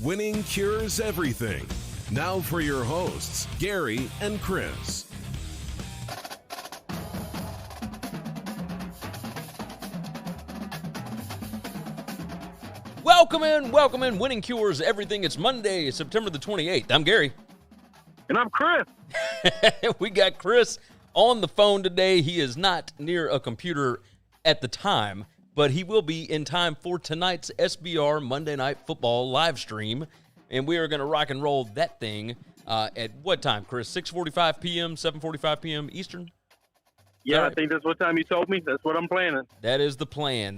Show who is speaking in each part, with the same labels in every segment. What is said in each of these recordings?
Speaker 1: Winning cures everything. Now for your hosts, Gary and Chris.
Speaker 2: Welcome in. Winning cures everything. It's Monday, September the 28th. I'm Gary.
Speaker 3: And I'm Chris.
Speaker 2: We got Chris on the phone today. He is not near a computer at the time, but he will be in time for tonight's SBR Monday Night Football live stream. And we are going to rock and roll that thing at what time, Chris? 6:45 p.m., 7:45 p.m. Eastern?
Speaker 3: Yeah, right. I think that's what time you told me. That's what I'm planning.
Speaker 2: That is the plan.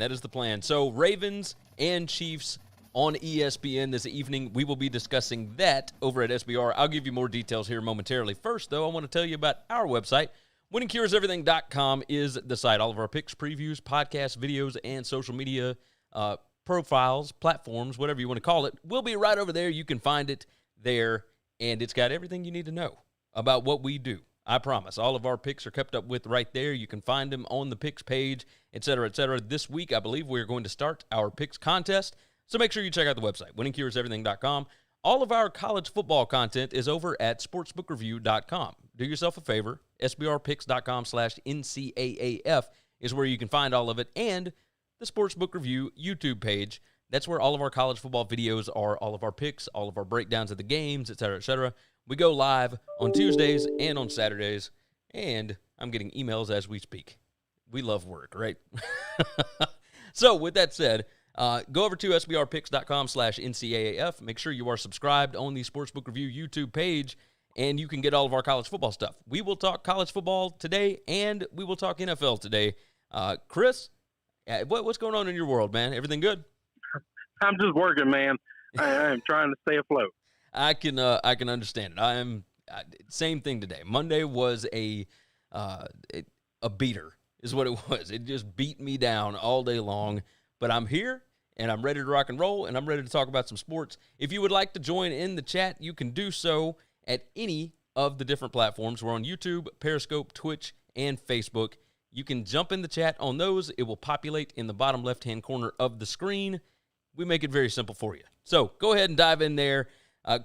Speaker 2: So Ravens and Chiefs on ESPN this evening. We will be discussing that over at SBR. I'll give you more details here momentarily. First, though, I want to tell you about our website. WinningCuresEverything.com is the site. All of our picks, previews, podcasts, videos, and social media profiles, platforms, whatever you want to call it, will be right over there. You can find it there, and it's got everything you need to know about what we do. I promise. All of our picks are kept up with right there. You can find them on the picks page, et cetera, et cetera. This week, I believe we're going to start our picks contest, so make sure you check out the website, winningcureseverything.com. All of our college football content is over at sportsbookreview.com. Do yourself a favor, sbrpicks.com/NCAAF is where you can find all of it, and the Sportsbook Review YouTube page. That's where all of our college football videos are, all of our picks, all of our breakdowns of the games, et cetera, et cetera. We go live on Tuesdays and on Saturdays, and I'm getting emails as we speak. We love work, right? So with that said, go over to sbrpicks.com/NCAAF. Make sure you are subscribed on the Sportsbook Review YouTube page, and you can get all of our college football stuff. We will talk college football today, and we will talk NFL today. Chris, what's going on in your world, man? Everything good?
Speaker 3: I'm just working, man. I am trying to stay afloat.
Speaker 2: I can understand it. Same thing today. Monday was a beater, is what it was. It just beat me down all day long. But I'm here, and I'm ready to rock and roll, and I'm ready to talk about some sports. If you would like to join in the chat, you can do so at any of the different platforms. We're on YouTube, Periscope, Twitch, and Facebook. You can jump in the chat on those. It will populate in the bottom left-hand corner of the screen. We make it very simple for you. So go ahead and dive in there.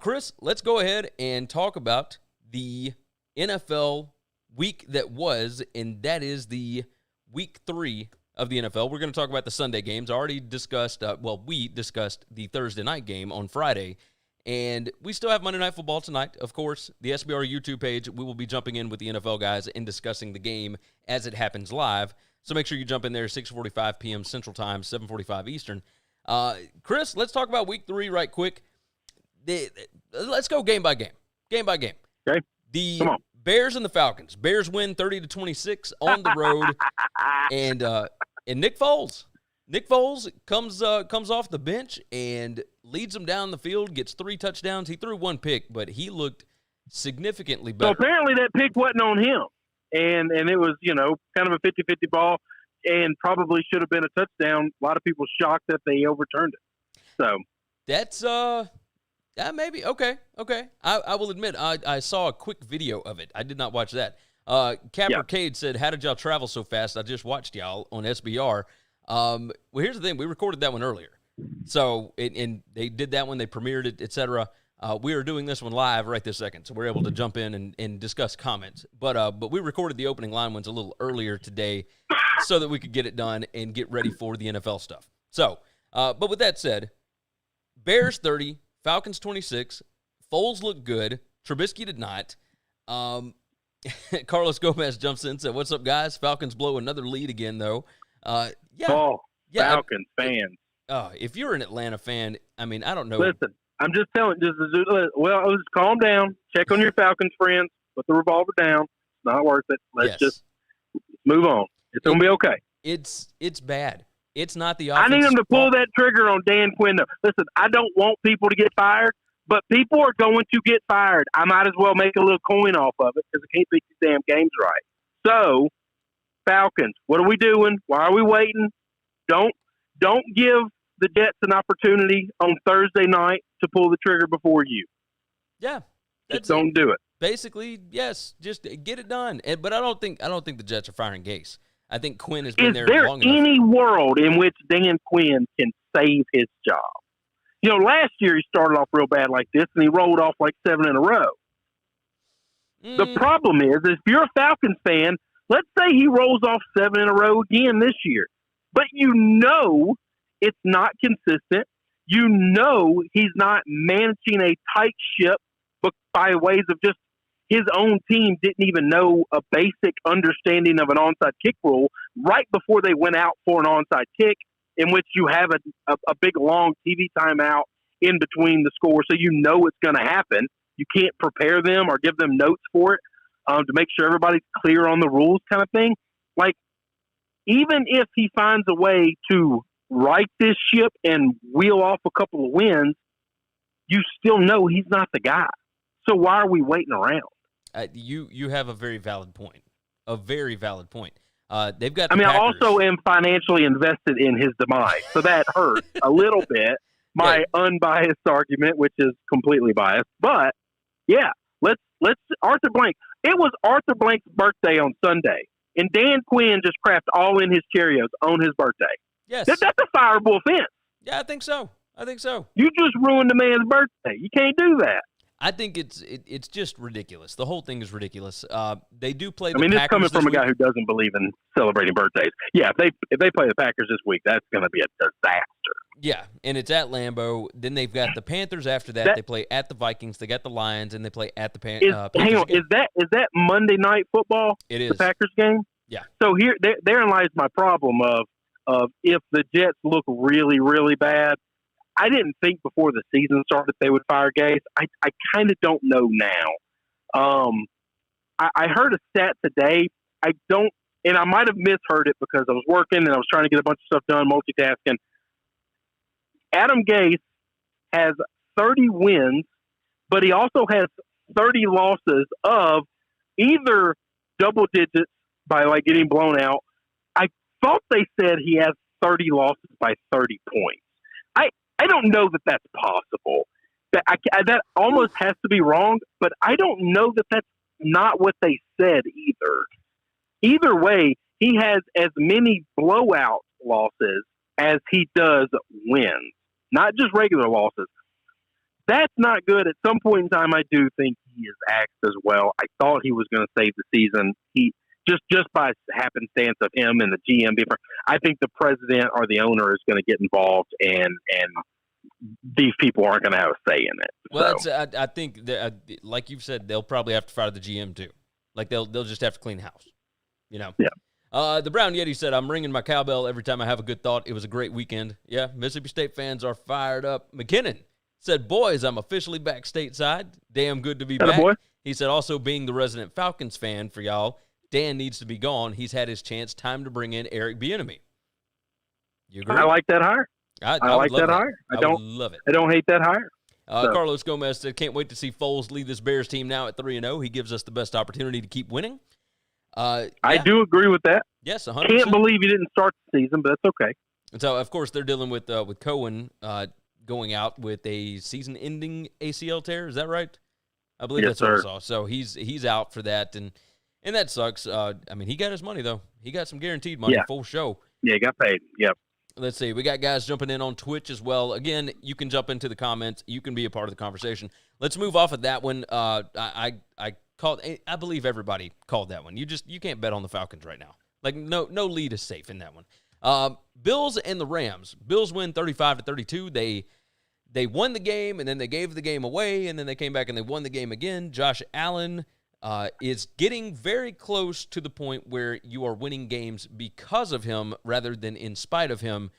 Speaker 2: Chris, let's go ahead and talk about the NFL week that was, and that is the week 3 of the NFL. We're going to talk about the Sunday games. I already discussed, we discussed the Thursday night game on Friday, and we still have Monday Night Football tonight. Of course, the SBR YouTube page, we will be jumping in with the NFL guys and discussing the game as it happens live. So make sure you jump in there, 6:45 p.m. Central Time, 7:45 Eastern. Chris, let's talk about week 3 right quick. Let's go game by game.
Speaker 3: Okay.
Speaker 2: The Bears and the Falcons. Bears win 30-26 on the road, and Nick Foles comes off the bench and leads them down the field. Gets 3 touchdowns. He threw 1 pick, but he looked significantly better.
Speaker 3: So apparently that pick wasn't on him, and it was kind of a 50-50 ball, and probably should have been a touchdown. A lot of people shocked that they overturned it. So
Speaker 2: that's maybe. Okay. I will admit, I saw a quick video of it. I did not watch that. Cade said, "How did y'all travel so fast? I just watched y'all on SBR." Well, here's the thing. We recorded that one earlier. So, and they did that one. They premiered it, et cetera. We are doing this one live right this second, so we're able to jump in and discuss comments. But we recorded the opening line ones a little earlier today so that we could get it done and get ready for the NFL stuff. So, but with that said, Bears 30, Falcons 26. Foles looked good. Trubisky did not. Carlos Gomez jumps in and said, "What's up, guys? Falcons blow another lead again, though."
Speaker 3: Falcons fans.
Speaker 2: If you're an Atlanta fan, I mean, I don't know.
Speaker 3: Listen, I'm just telling you, just calm down. Check on your Falcons friends. Put the revolver down. It's not worth it. Let's just move on. It's going to be okay.
Speaker 2: It's bad. It's not the offense.
Speaker 3: I need them to pull that trigger on Dan Quinn, though. Listen, I don't want people to get fired, but people are going to get fired. I might as well make a little coin off of it because I can't beat these damn games right. So, Falcons, what are we doing? Why are we waiting? Don't give the Jets an opportunity on Thursday night to pull the trigger before you.
Speaker 2: Yeah.
Speaker 3: Just don't do it.
Speaker 2: Basically, yes, just get it done. But I don't think the Jets are firing Gase. I think Quinn has been there long enough.
Speaker 3: Is there any world in which Dan Quinn can save his job? Last year he started off real bad like this, and he rolled off like 7 in a row. The problem is if you're a Falcons fan, let's say he rolls off 7 in a row again this year, but it's not consistent. He's not managing a tight ship by ways of just his own team didn't even know a basic understanding of an onside kick rule right before they went out for an onside kick, in which you have a big, long TV timeout in between the score, so it's going to happen. You can't prepare them or give them notes for it to make sure everybody's clear on the rules kind of thing. Like, even if he finds a way to right this ship and wheel off a couple of wins, you still know he's not the guy. So why are we waiting around?
Speaker 2: You have a very valid point. A very valid point. They've got.
Speaker 3: I also am financially invested in his demise, so that hurts a little bit. My unbiased argument, which is completely biased, but yeah, let's Arthur Blank. It was Arthur Blank's birthday on Sunday, and Dan Quinn just crapped all in his Cheerios on his birthday.
Speaker 2: Yes,
Speaker 3: that's a fireable offense.
Speaker 2: Yeah, I think so.
Speaker 3: You just ruined the man's birthday. You can't do that.
Speaker 2: I think it's just ridiculous. The whole thing is ridiculous. They do play the
Speaker 3: Packers.
Speaker 2: Packers
Speaker 3: it's coming from a guy who doesn't believe in celebrating birthdays. Yeah, if they play the Packers this week, that's going to be a disaster.
Speaker 2: Yeah, and it's at Lambeau. Then they've got the Panthers after that. They play at the Vikings. They got the Lions, and they play at the Panthers.
Speaker 3: Hang on, is that Monday Night Football?
Speaker 2: It is.
Speaker 3: The Packers game?
Speaker 2: Yeah.
Speaker 3: So therein lies my problem of if the Jets look really, really bad. I didn't think before the season started they would fire Gase. I kind of don't know now. I heard a stat today. And I might have misheard it because I was working and I was trying to get a bunch of stuff done, multitasking. Adam Gase has 30 wins, but he also has 30 losses of either double digits by like getting blown out. I thought they said he has 30 losses by 30 points. I don't know that that's possible. That almost has to be wrong, but I don't know that that's not what they said either. Either way, he has as many blowout losses as he does wins, not just regular losses. That's not good. At some point in time, I do think he is axed as well. I thought he was going to save the season. He just by happenstance of him and the GM being, I think the president or the owner is going to get involved, and these people aren't going to have a say in it.
Speaker 2: Well, so. I think that, like you've said, they'll probably have to fire the GM too. Like they'll just have to clean house. Yeah. The Brown Yeti said, "I'm ringing my cowbell every time I have a good thought. It was a great weekend." Yeah, Mississippi State fans are fired up. McKinnon said, "Boys, I'm officially back stateside. Damn good to be back."
Speaker 3: Boy.
Speaker 2: He said, "Also being the resident Falcons fan for y'all, Dan needs to be gone. He's had his chance. Time to bring in Eric Bieniemy." You agree?
Speaker 3: I like that hire.
Speaker 2: I
Speaker 3: like that hire. I don't
Speaker 2: love it.
Speaker 3: I don't hate that hire.
Speaker 2: Carlos Gomez said, "Can't wait to see Foles lead this Bears team now at 3-0. He gives us the best opportunity to keep winning."
Speaker 3: I do agree with that.
Speaker 2: Yes, 100%.
Speaker 3: Can't believe he didn't start the season, but that's okay.
Speaker 2: And so, of course, they're dealing with Cohen going out with a season-ending ACL tear. Is that right? I believe that's what I saw. So he's out for that, and that sucks. I mean, he got his money though. He got some guaranteed money, full show.
Speaker 3: Yeah, he got paid. Yep.
Speaker 2: Let's see. We got guys jumping in on Twitch as well. Again, you can jump into the comments. You can be a part of the conversation. Let's move off of that one. I called. I believe everybody called that one. You can't bet on the Falcons right now. Like no lead is safe in that one. Bills and the Rams. Bills win 35-32. They won the game, and then they gave the game away, and then they came back and they won the game again. Josh Allen is getting very close to the point where you are winning games because of him rather than in spite of him.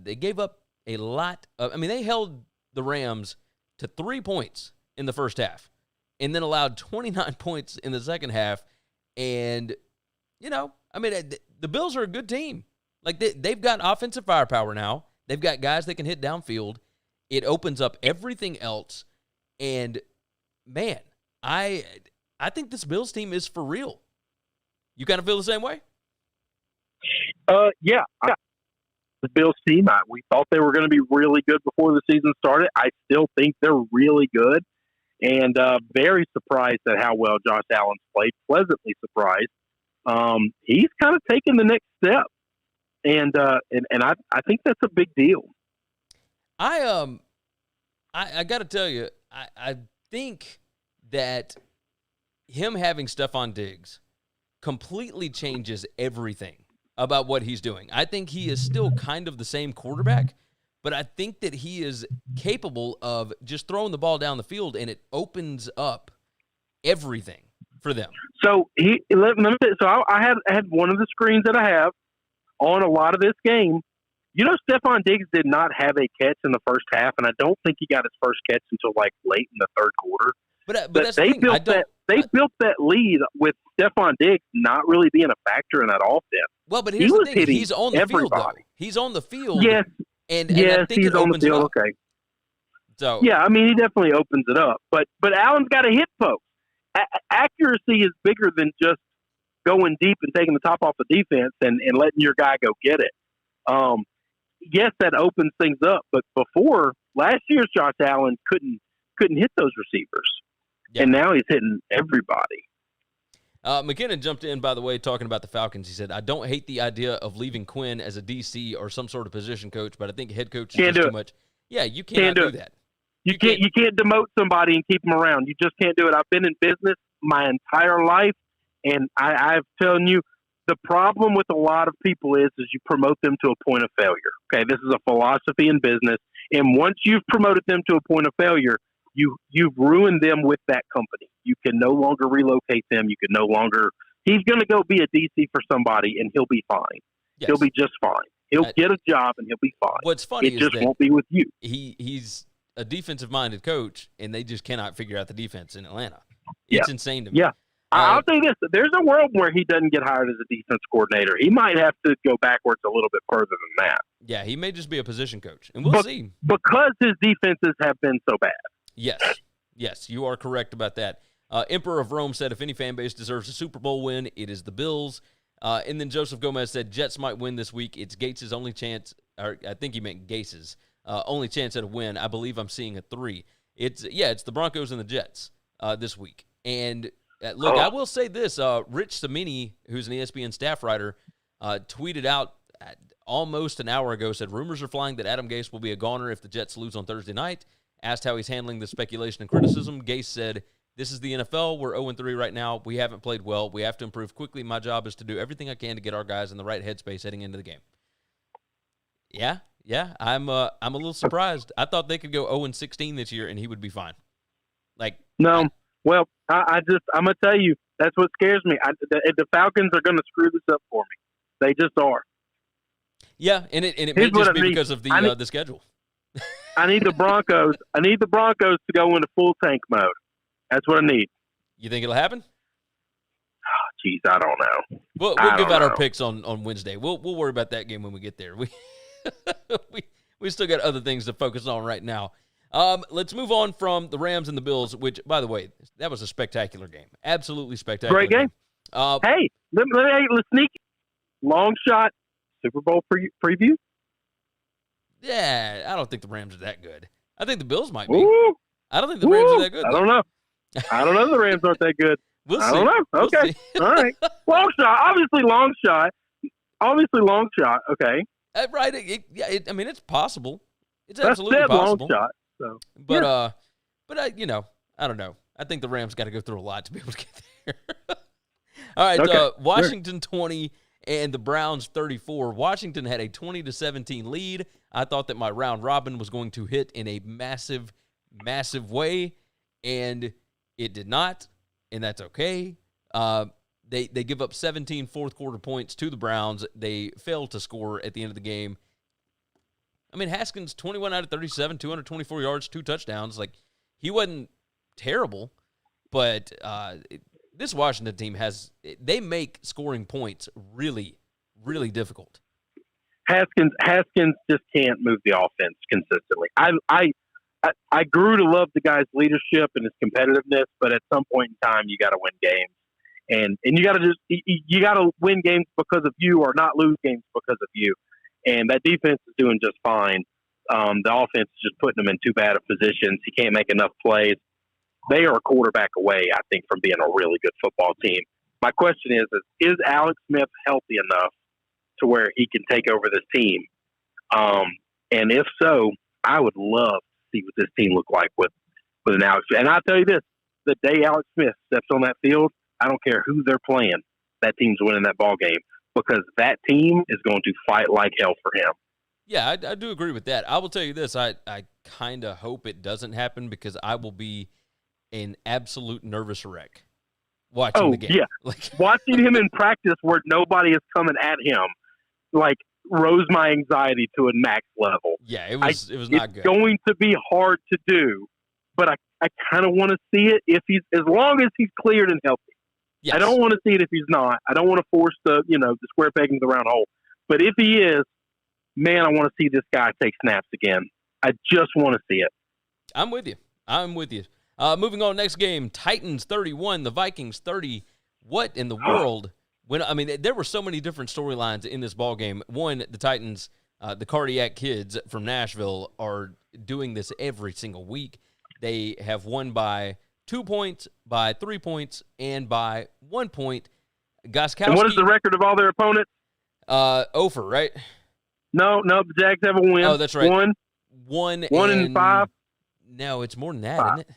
Speaker 2: They gave up a lot they held the Rams to 3 points in the first half and then allowed 29 points in the second half. And, the Bills are a good team. Like, they've got offensive firepower now. They've got guys that can hit downfield. It opens up everything else. And, man, I think this Bills team is for real. You kind of feel the same way?
Speaker 3: Yeah. The Bills team, we thought they were going to be really good before the season started. I still think they're really good, and very surprised at how well Josh Allen's played. Pleasantly surprised. He's kind of taken the next step, and I think that's a big deal.
Speaker 2: I I got to tell you, I think that him having Stephon Diggs completely changes everything about what he's doing. I think he is still kind of the same quarterback, but I think that he is capable of just throwing the ball down the field, and it opens up everything for them.
Speaker 3: So I had one of the screens that I have on a lot of this game. You know, Stephon Diggs did not have a catch in the first half, and I don't think he got his first catch until like late in the third quarter.
Speaker 2: But that's the thing.
Speaker 3: They built that lead with Stephon Diggs not really being a factor in that offense.
Speaker 2: Well, but here's the thing. He's on the field, though. He's on the field.
Speaker 3: Yes.
Speaker 2: And
Speaker 3: yes,
Speaker 2: I think
Speaker 3: he's
Speaker 2: it
Speaker 3: on the
Speaker 2: opens
Speaker 3: field.
Speaker 2: it up.
Speaker 3: Okay.
Speaker 2: So
Speaker 3: yeah, I mean, he definitely opens it up. But Allen's got to hit folks. Accuracy is bigger than just going deep and taking the top off the defense and letting your guy go get it. Yes, that opens things up. But before, last year's Josh Allen couldn't hit those receivers. Yep. And now he's hitting everybody.
Speaker 2: McKinnon jumped in, by the way, talking about the Falcons. He said, I don't hate the idea of leaving Quinn as a DC or some sort of position coach, but I think head coach is just too much. Yeah, you cannot do that.
Speaker 3: You can't demote somebody and keep them around. You just can't do it. I've been in business my entire life, and I've telling you, the problem with a lot of people is you promote them to a point of failure. Okay, this is a philosophy in business, and once you've promoted them to a point of failure, you've ruined them with that company. You can no longer relocate them. You can no longer. He's going to go be a DC for somebody, and he'll be fine. Yes. He'll be just fine. He'll get a job, and he'll be fine.
Speaker 2: What's funny
Speaker 3: is just won't be with you.
Speaker 2: He's a defensive-minded coach, and they just cannot figure out the defense in Atlanta. It's insane to me.
Speaker 3: Yeah. I'll say this. There's a world where he doesn't get hired as a defense coordinator. He might have to go backwards a little bit further than that.
Speaker 2: Yeah, he may just be a position coach, and we'll see.
Speaker 3: Because his defenses have been so bad.
Speaker 2: Yes, you are correct about that. Emperor of Rome said, if any fan base deserves a Super Bowl win, it is the Bills. And then Joseph Gomez said, Jets might win this week. It's Gates' only chance, or I think he meant Gase's only chance at a win. I believe I'm seeing a 3. It's the Broncos and the Jets this week. And look, I will say this. Rich Samini, who's an ESPN staff writer, tweeted out almost an hour ago, said, rumors are flying that Adam Gase will be a goner if the Jets lose on Thursday night. Asked how he's handling the speculation and criticism. Gase said, this is the NFL. We're 0-3 right now. We haven't played well. We have to improve quickly. My job is to do everything I can to get our guys in the right headspace heading into the game. Yeah. I'm a little surprised. I thought they could go 0-16 this year and he would be fine. I'm
Speaker 3: gonna tell you, that's what scares me. The Falcons are gonna screw this up for me. They just are.
Speaker 2: Yeah, and it may just be because of the schedule.
Speaker 3: I need the Broncos. To go into full tank mode. That's what I need.
Speaker 2: You think it'll happen?
Speaker 3: Jeez, I don't know.
Speaker 2: We'll give out our picks on Wednesday. We'll worry about that game when we get there. We still got other things to focus on right now. Let's move on from the Rams and the Bills, which, by the way, that was a spectacular game. Absolutely spectacular.
Speaker 3: Great game. Hey, let's sneak long shot Super Bowl preview.
Speaker 2: Yeah, I don't think the Rams are that good. I think the Bills might be.
Speaker 3: Ooh.
Speaker 2: I don't think the Rams are that good.
Speaker 3: I don't know. The Rams aren't that good.
Speaker 2: We'll see.
Speaker 3: I don't know. Okay. All right. Long shot. Obviously long shot. Okay.
Speaker 2: Right. It's possible. It's absolutely possible.
Speaker 3: Long shot. So.
Speaker 2: But I don't know. I think the Rams got to go through a lot to be able to get there. All right. Okay. Washington 20 and the Browns 34. Washington had a 20-17 lead. I thought that my round robin was going to hit in a massive, massive way, and it did not, and that's okay. They give up 17 fourth-quarter points to the Browns. They failed to score at the end of the game. I mean, Haskins, 21 out of 37, 224 yards, 2 touchdowns. He wasn't terrible, but this Washington team they make scoring points really, really difficult.
Speaker 3: Haskins just can't move the offense consistently. I grew to love the guy's leadership and his competitiveness, but at some point in time, you got to win games, and you got to win games because of you, or not lose games because of you. And that defense is doing just fine. The offense is just putting them in too bad of positions. He can't make enough plays. They are a quarterback away, I think, from being a really good football team. My question is Alex Smith healthy enough to where he can take over this team? And if so, I would love to see what this team look like with an Alex. And I'll tell you this, the day Alex Smith steps on that field, I don't care who they're playing, that team's winning that ball game because that team is going to fight like hell for him.
Speaker 2: Yeah, I do agree with that. I will tell you this, I kind of hope it doesn't happen because I will be an absolute nervous wreck watching the game.
Speaker 3: Yeah. Watching him in practice where nobody is coming at him, rose my anxiety to a max level.
Speaker 2: Yeah, it was not good.
Speaker 3: It's going to be hard to do, but I kind of want to see it as long as he's cleared and healthy. Yes. I don't want to see it if he's not. I don't want to force the square peg in the round hole. But if he is, man, I want to see this guy take snaps again. I just want to see it.
Speaker 2: I'm with you. Moving on, next game, Titans 31, the Vikings 30. What in the world? There were so many different storylines in this ball game. One, the Titans, the cardiac kids from Nashville, are doing this every single week. They have won by 2 points, by 3 points, and by 1 point. Gostkowski.
Speaker 3: And what is the record of all their opponents?
Speaker 2: 0 right?
Speaker 3: No, the Jags have a win.
Speaker 2: Oh, that's right.
Speaker 3: One and 5.
Speaker 2: No, it's more than that,
Speaker 3: 5.
Speaker 2: isn't it?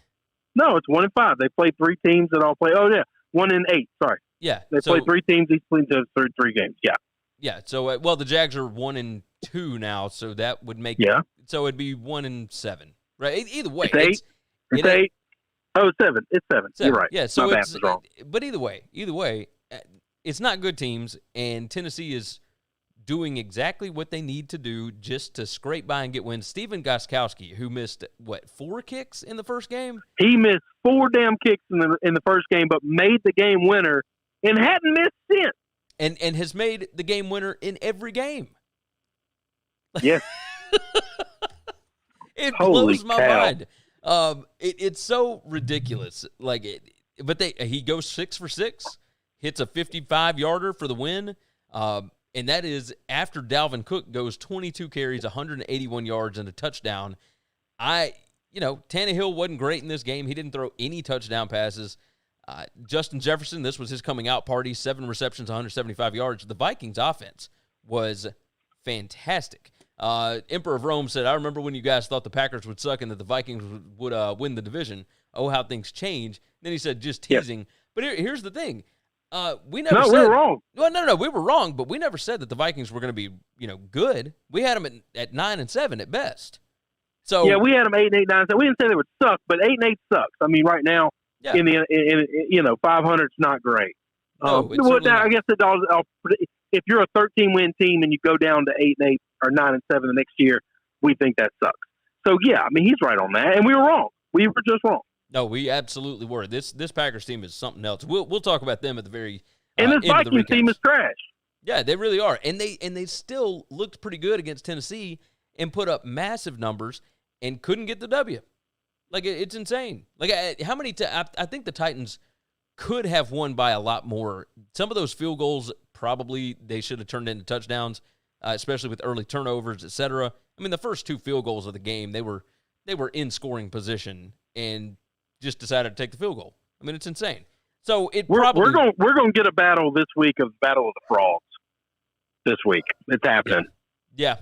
Speaker 3: No, it's 1 and 5. They played 3 teams that all play. Oh yeah, 1 and 8. Sorry.
Speaker 2: Yeah,
Speaker 3: they played 3 teams. Each played 3 games. Yeah.
Speaker 2: Yeah. So the Jags are 1 and 2 now, so that would make So it'd be 1 and 7, right? Either way,
Speaker 3: it's 8. Oh, 7. It's 7. You're right.
Speaker 2: Yeah. So
Speaker 3: my math is wrong.
Speaker 2: But either way, it's not good teams, and Tennessee is doing exactly what they need to do just to scrape by and get wins. Stephen Gostkowski, who missed 4 kicks in the first game?
Speaker 3: He missed 4 damn kicks in the first game, but made the game winner and hadn't missed since.
Speaker 2: And has made the game winner in every game.
Speaker 3: Yes.
Speaker 2: It blows my mind. It's so ridiculous. But he goes 6 for 6, hits a 55-yarder for the win. And that is after Dalvin Cook goes 22 carries, 181 yards, and a touchdown. Tannehill wasn't great in this game. He didn't throw any touchdown passes. Justin Jefferson, this was his coming out party, 7 receptions, 175 yards. The Vikings offense was fantastic. Emperor of Rome said, I remember when you guys thought the Packers would suck and that the Vikings would win the division. Oh, how things change. Then he said, just teasing. Yep. But here's the thing. We were
Speaker 3: wrong.
Speaker 2: Well, no, we were wrong, but we never said that the Vikings were going to be, good. We had them at 9 and 7 at best. So
Speaker 3: yeah, we had them 8 and 8, 9 and 7. We didn't say they would suck, but 8 and 8 sucks. Right now, in 500 is not great.
Speaker 2: No,
Speaker 3: I guess if you're a 13-win team and you go down to 8 and 8 or 9 and 7 the next year, we think that sucks. So yeah, he's right on that, and we were wrong. We were just wrong.
Speaker 2: No, we absolutely were. This Packers team is something else. We'll talk about them at the very
Speaker 3: and this Vikings team is trash.
Speaker 2: Yeah, they really are, and they still looked pretty good against Tennessee and put up massive numbers and couldn't get the W. It's insane. How many? I think the Titans could have won by a lot more. Some of those field goals probably they should have turned into touchdowns, especially with early turnovers, etc. The first 2 field goals of the game, they were in scoring position and just decided to take the field goal. It's insane. So
Speaker 3: we're going to get a battle this week of Battle of the Frogs. This week, it's happening.
Speaker 2: Yeah.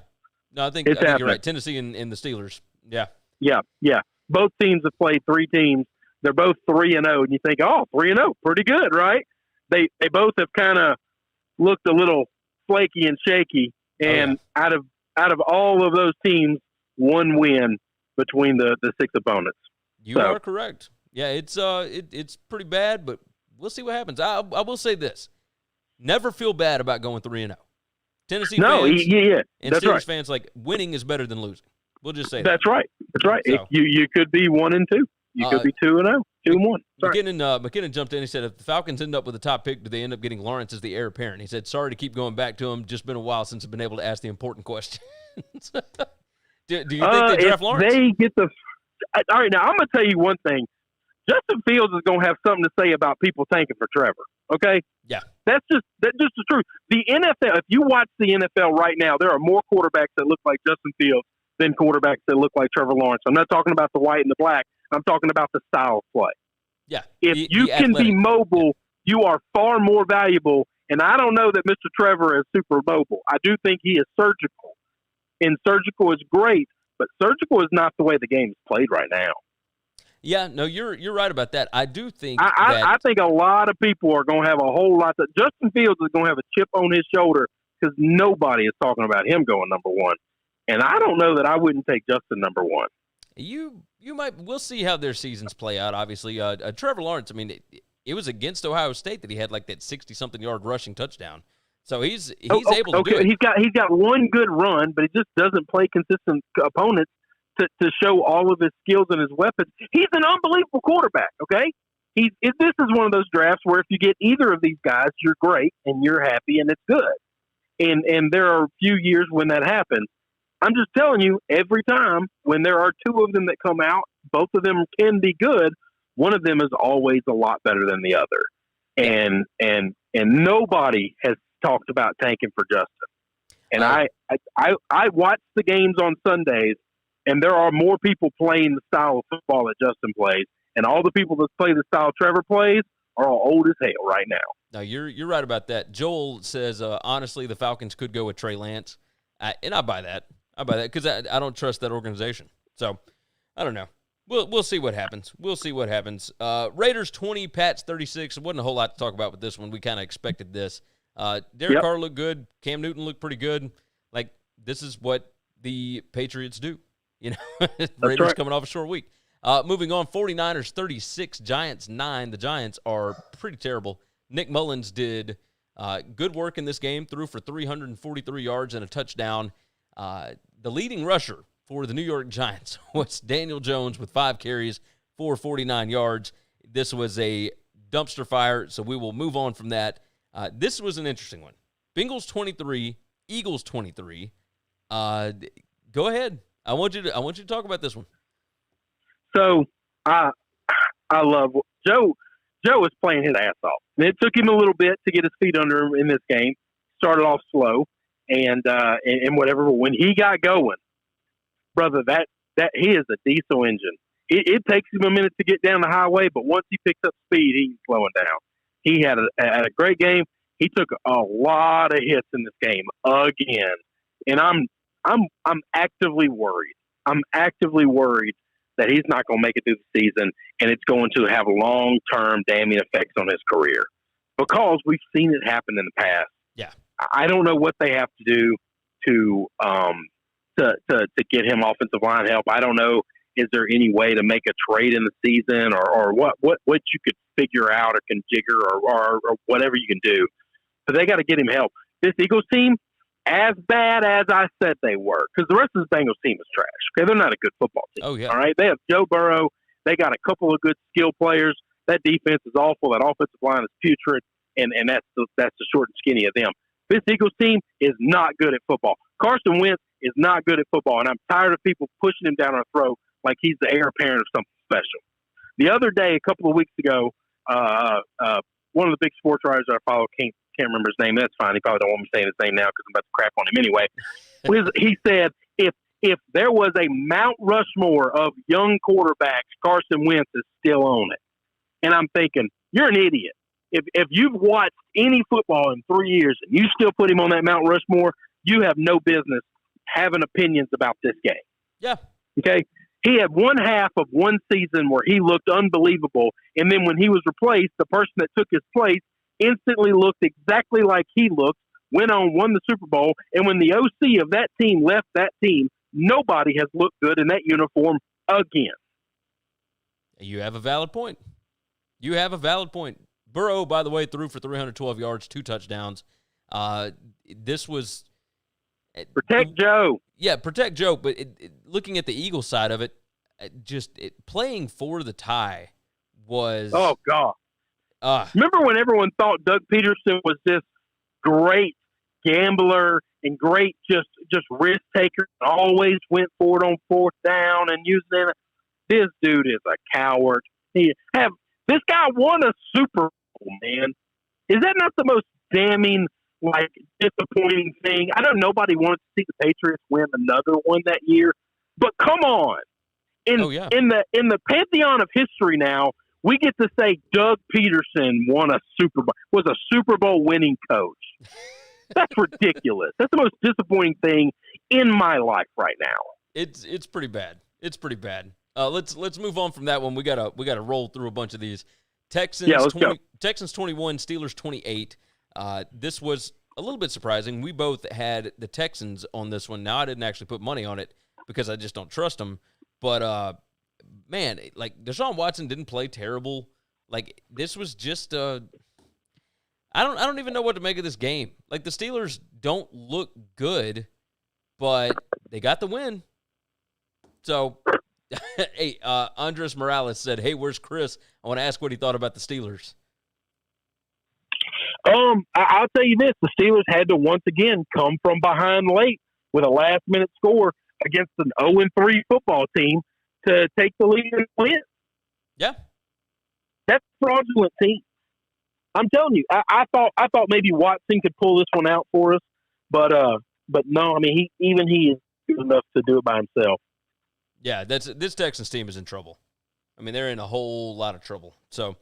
Speaker 2: No, I think you're right. Tennessee and the Steelers. Yeah.
Speaker 3: Yeah. Both teams have played 3 teams. They're both 3-0, and you think, 3-0, pretty good, right? They both have kind of looked a little flaky and shaky, and out of all of those teams, 1 win between the 6 opponents.
Speaker 2: You are correct. Yeah, it's pretty bad, but we'll see what happens. I will say this: never feel bad about going 3-0. Tennessee fans, and
Speaker 3: that's
Speaker 2: Steelers
Speaker 3: right.
Speaker 2: fans, winning is better than losing. We'll just say
Speaker 3: that's right. That's right. So, you could be 1 and 2. You could be 2-0, 2-1.
Speaker 2: McKinnon jumped in. He said, if the Falcons end up with a top pick, do they end up getting Lawrence as the heir apparent? He said, sorry to keep going back to him. Just been a while since I've been able to ask the important questions. do you think they draft Lawrence?
Speaker 3: They get all right, now I'm going to tell you one thing. Justin Fields is going to have something to say about people tanking for Trevor. Okay?
Speaker 2: Yeah.
Speaker 3: That's just the truth. The NFL, if you watch the NFL right now, there are more quarterbacks that look like Justin Fields than quarterbacks that look like Trevor Lawrence. I'm not talking about the white and the black. I'm talking about the style of play.
Speaker 2: Yeah.
Speaker 3: If you can be mobile, you are far more valuable. And I don't know that Mr. Trevor is super mobile. I do think he is surgical. And surgical is great, But surgical is not the way the game is played right now.
Speaker 2: Yeah, no, you're right about that. I do think
Speaker 3: I think a lot of people are going to have a whole lot. Justin Fields is going to have a chip on his shoulder because nobody is talking about him going number one. And I don't know that I wouldn't take Justin number one.
Speaker 2: You might. We'll see how their seasons play out. Obviously, Trevor Lawrence. I mean, it was against Ohio State that he had like that 60-something yard rushing touchdown. So he's able to do it.
Speaker 3: He's got one good run, but he just doesn't play consistent opponents to show all of his skills and his weapons. He's an unbelievable quarterback. Okay, this is one of those drafts where if you get either of these guys, you're great and you're happy and it's good. And there are a few years when that happens. I'm just telling you, every time when there are two of them that come out, both of them can be good. One of them is always a lot better than the other. And nobody has talked about tanking for Justin. And I watch the games on Sundays, and there are more people playing the style of football that Justin plays. And all the people that play the style Trevor plays are all old as hell right now.
Speaker 2: No, you're right about that. Joel says, honestly, the Falcons could go with Trey Lance. And I buy that. Because I don't trust that organization. So, I don't know. We'll see what happens. Raiders 20, Pats 36. It wasn't a whole lot to talk about with this one. We kind of expected this. Derek Carr looked good. Cam Newton looked pretty good. Like, this is what the Patriots do. You know, Raiders coming off a short week. Moving on, 49ers 36, Giants 9. The Giants are pretty terrible. Nick Mullins did good work in this game, threw for 343 yards and a touchdown. The leading rusher for the New York Giants was Daniel Jones with 5 carries for 49 yards. This was a dumpster fire, so we will move on from that. This was an interesting one. Bengals 23, Eagles 23. Go ahead. I want you to talk about this one.
Speaker 3: So I love Joe. Joe was playing his ass off. And it took him a little bit to get his feet under him in this game. Started off slow. And whatever. But when he got going, brother, that he is a diesel engine. It takes him a minute to get down the highway, but once he picks up speed, he's slowing down. He had a great game. He took a lot of hits in this game again, and I'm actively worried. I'm actively worried that he's not going to make it through the season, and it's going to have long-term damning effects on his career because we've seen it happen in the past.
Speaker 2: Yeah.
Speaker 3: I don't know what they have to do to get him offensive line help. I don't know. Is there any way to make a trade in the season or what you could figure out or configure or whatever you can do? But they got to get him help. This Eagles team, as bad as I said they were, because the rest of the Bengals team is trash. Okay, they're not a good football team.
Speaker 2: Oh yeah.
Speaker 3: All right, they have Joe Burrow. They got a couple of good skill players. That defense is awful. That offensive line is putrid, and that's the short and skinny of them. This Eagles team is not good at football. Carson Wentz is not good at football, and I'm tired of people pushing him down our throat like he's the heir apparent of something special. The other day, a couple of weeks ago, one of the big sports writers I follow, can't remember his name. That's fine. He probably don't want me saying his name now because I'm about to crap on him anyway. He said, if there was a Mount Rushmore of young quarterbacks, Carson Wentz is still on it. And I'm thinking, you're an idiot. If you've watched any football in 3 years and you still put him on that Mount Rushmore, you have no business having opinions about this game.
Speaker 2: Yeah.
Speaker 3: Okay? He had one half of one season where he looked unbelievable, and then when he was replaced, the person that took his place instantly looked exactly like he looked, went on, won the Super Bowl, and when the OC of that team left that team, nobody has looked good in that uniform again.
Speaker 2: You have a valid point. Burrow, by the way, threw for 312 yards, 2 touchdowns. This was...
Speaker 3: Protect Joe.
Speaker 2: Yeah, protect Joe. But looking at the Eagles side of it, playing for the tie was...
Speaker 3: Oh, God. Remember when everyone thought Doug Peterson was this great gambler and great just risk taker, always went for it on 4th down and used it? This dude is a coward. This guy won a Super Bowl, man. Is that not the most damning, disappointing thing? I know nobody wants to see the Patriots win another one that year, but come on. In the pantheon of history now, we get to say Doug Peterson was a Super Bowl winning coach. That's ridiculous. That's the most disappointing thing in my life right now.
Speaker 2: It's pretty bad. It's pretty bad. Let's move on from that one. We gotta roll through a bunch of these. Texans 21, Steelers 28. This was a little bit surprising. We both had the Texans on this one. Now I didn't actually put money on it because I just don't trust them. But man, like Deshaun Watson didn't play terrible. Like this was just I don't even know what to make of this game. Like the Steelers don't look good, but they got the win. So, hey, Andres Morales said, "Hey, where's Chris? I want to ask what he thought about the Steelers."
Speaker 3: I'll tell you this: the Steelers had to once again come from behind late with a last-minute score against an 0-3 football team to take the lead and win.
Speaker 2: Yeah,
Speaker 3: that's a fraudulent team. I'm telling you, I thought maybe Watson could pull this one out for us, but no. I mean, he is good enough to do it by himself.
Speaker 2: Yeah, this Texans team is in trouble. I mean, they're in a whole lot of trouble. So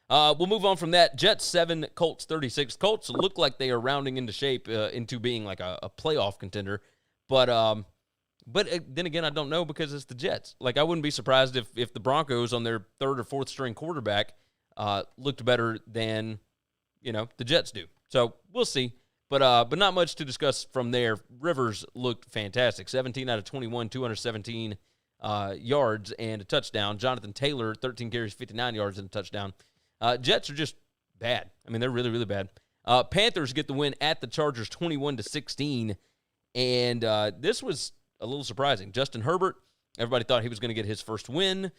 Speaker 2: we'll move on from that. Jets 7, Colts 36. Colts look like they are rounding into shape into being like a playoff contender, but then again, I don't know because it's the Jets. Like I wouldn't be surprised if the Broncos on their third or fourth string quarterback looked better than the Jets do. So we'll see. But not much to discuss from there. Rivers looked fantastic. 17 out of 21, 217 yards and a touchdown. Jonathan Taylor, 13 carries, 59 yards and a touchdown. Jets are just bad. I mean, they're really, really bad. Panthers get the win at the Chargers, 21-16. And this was a little surprising. Justin Herbert, everybody thought he was going to get his first win,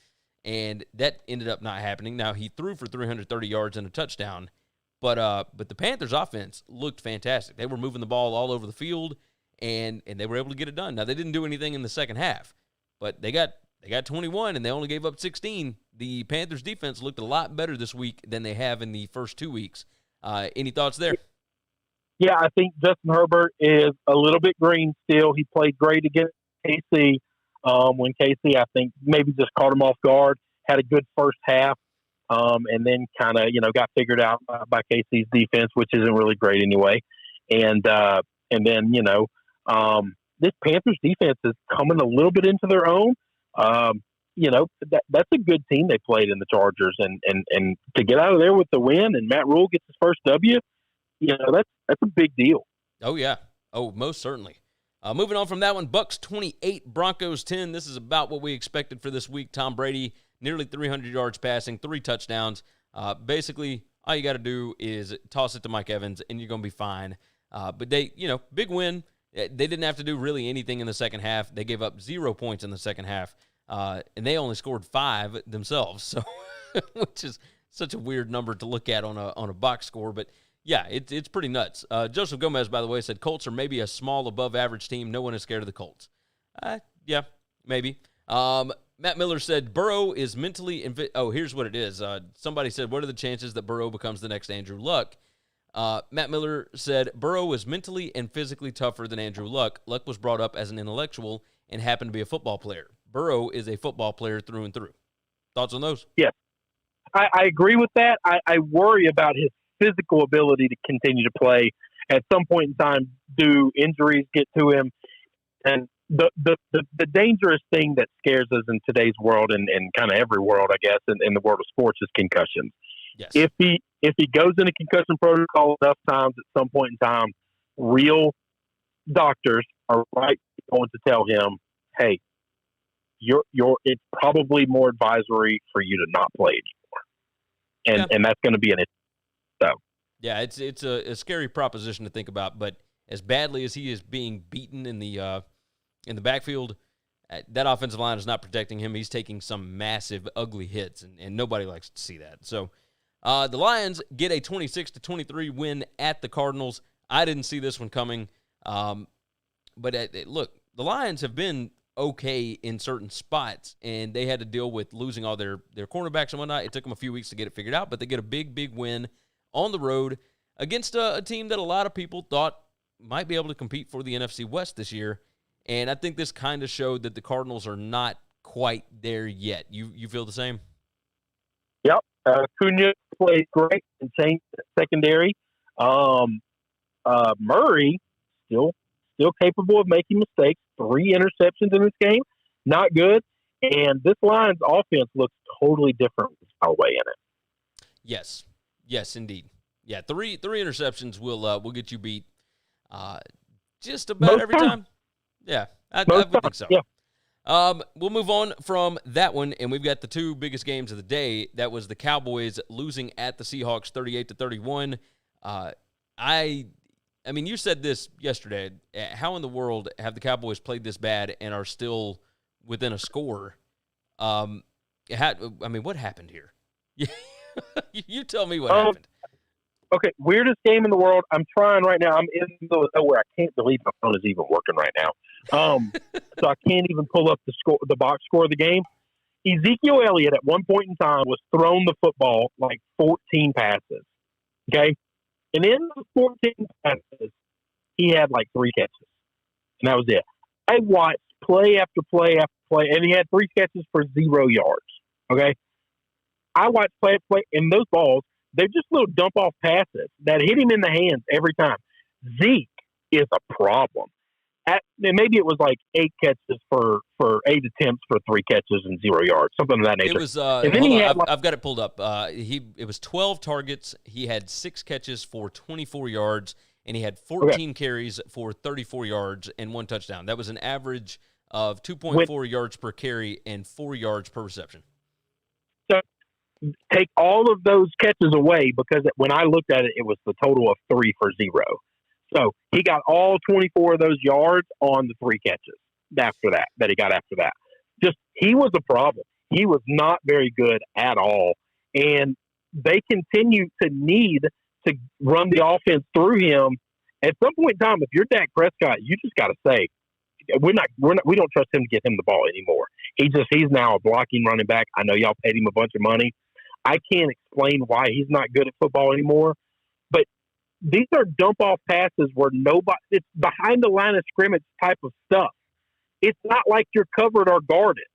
Speaker 2: and that ended up not happening. Now, he threw for 330 yards and a touchdown, but the Panthers' offense looked fantastic. They were moving the ball all over the field, and they were able to get it done. Now, they didn't do anything in the second half, but they got 21, and they only gave up 16. The Panthers' defense looked a lot better this week than they have in the first 2 weeks. Any thoughts there?
Speaker 3: Yeah, I think Justin Herbert is a little bit green still. He played great against KC when KC, I think, maybe just caught him off guard, had a good first half, and then kind of, got figured out by KC's defense, which isn't really great anyway. And then, this Panthers defense is coming a little bit into their own. That's a good team they played in the Chargers, and to get out of there with the win and Matt Rule gets his first W, that's a big deal.
Speaker 2: Oh yeah. Oh, most certainly. Moving on from that one, Bucs 28, Broncos 10. This is about what we expected for this week. Tom Brady, nearly 300 yards passing, 3 touchdowns. Basically, all you got to do is toss it to Mike Evans, and you're going to be fine. But they, big win. They didn't have to do really anything in the second half. They gave up 0 points in the second half, and they only scored 5 themselves. So, which is such a weird number to look at on a box score, but. Yeah, it's pretty nuts. Joseph Gomez, by the way, said Colts are maybe a small above-average team. No one is scared of the Colts. Yeah, maybe. Matt Miller said Burrow is mentally here's what it is. Somebody said, what are the chances that Burrow becomes the next Andrew Luck? Matt Miller said Burrow is mentally and physically tougher than Andrew Luck. Luck was brought up as an intellectual and happened to be a football player. Burrow is a football player through and through. Thoughts on those?
Speaker 3: Yeah, I agree with that. I worry about his physical ability to continue to play. At some point in time, do injuries get to him? And the dangerous thing that scares us in today's world and kind of every world, I guess, in the world of sports is concussions.
Speaker 2: Yes.
Speaker 3: If he goes into concussion protocol enough times, at some point in time, real doctors are going to tell him, hey, it's probably more advisory for you to not play anymore. And that's going to be an issue. So.
Speaker 2: Yeah, it's a scary proposition to think about, but as badly as he is being beaten in the backfield, that offensive line is not protecting him. He's taking some massive, ugly hits, and nobody likes to see that. So the Lions get a 26-23 win at the Cardinals. I didn't see this one coming, but look, the Lions have been okay in certain spots, and they had to deal with losing all their cornerbacks and whatnot. It took them a few weeks to get it figured out, but they get a big, big win on the road against a team that a lot of people thought might be able to compete for the NFC West this year. And I think this kind of showed that the Cardinals are not quite there yet. You feel the same?
Speaker 3: Yep. Cunha played great and changed the secondary. Murray still capable of making mistakes. 3 interceptions in this game. not good. And this Lions offense looks totally different with Callaway in it.
Speaker 2: Yes, indeed. Yeah, three interceptions will get you beat just about
Speaker 3: Most
Speaker 2: every time. Yeah, I would think so.
Speaker 3: Yeah.
Speaker 2: We'll move on from that one, and we've got the two biggest games of the day. That was the Cowboys losing at the Seahawks 38-31. I mean, you said this yesterday. How in the world have the Cowboys played this bad and are still within a score? What happened here? You tell me what happened.
Speaker 3: Okay, weirdest game in the world. I'm trying right now. I'm in the middle of nowhere. I can't believe my phone is even working right now. So I can't even pull up the box score of the game. Ezekiel Elliott at one point in time was thrown the football like 14 passes. Okay? And in the 14 passes, he had like 3 catches. And that was it. I watched play after play after play, and he had 3 catches for 0 yards. Okay? I watched play after play, and those balls, they're just little dump-off passes that hit him in the hands every time. Zeke is a problem. Maybe it was like 8 catches for 8 attempts for 3 catches and 0 yards, something of that nature.
Speaker 2: It was. I've got it pulled up. It was 12 targets. He had 6 catches for 24 yards, and he had 14 carries for 34 yards and 1 touchdown. That was an average of 2.4 yards per carry and 4 yards per reception.
Speaker 3: So take all of those catches away, because when I looked at it, it was the total of 3 for 0. So he got all 24 of those yards on the 3 catches that he got after that. Just, he was a problem. He was not very good at all. And they continue to need to run the offense through him. At some point in time, if you're Dak Prescott, you just got to say, we don't trust him to get him the ball anymore. He's now a blocking running back. I know y'all paid him a bunch of money. I can't explain why he's not good at football anymore, but these are dump-off passes where it's behind the line of scrimmage type of stuff. It's not like you're covered or guarded.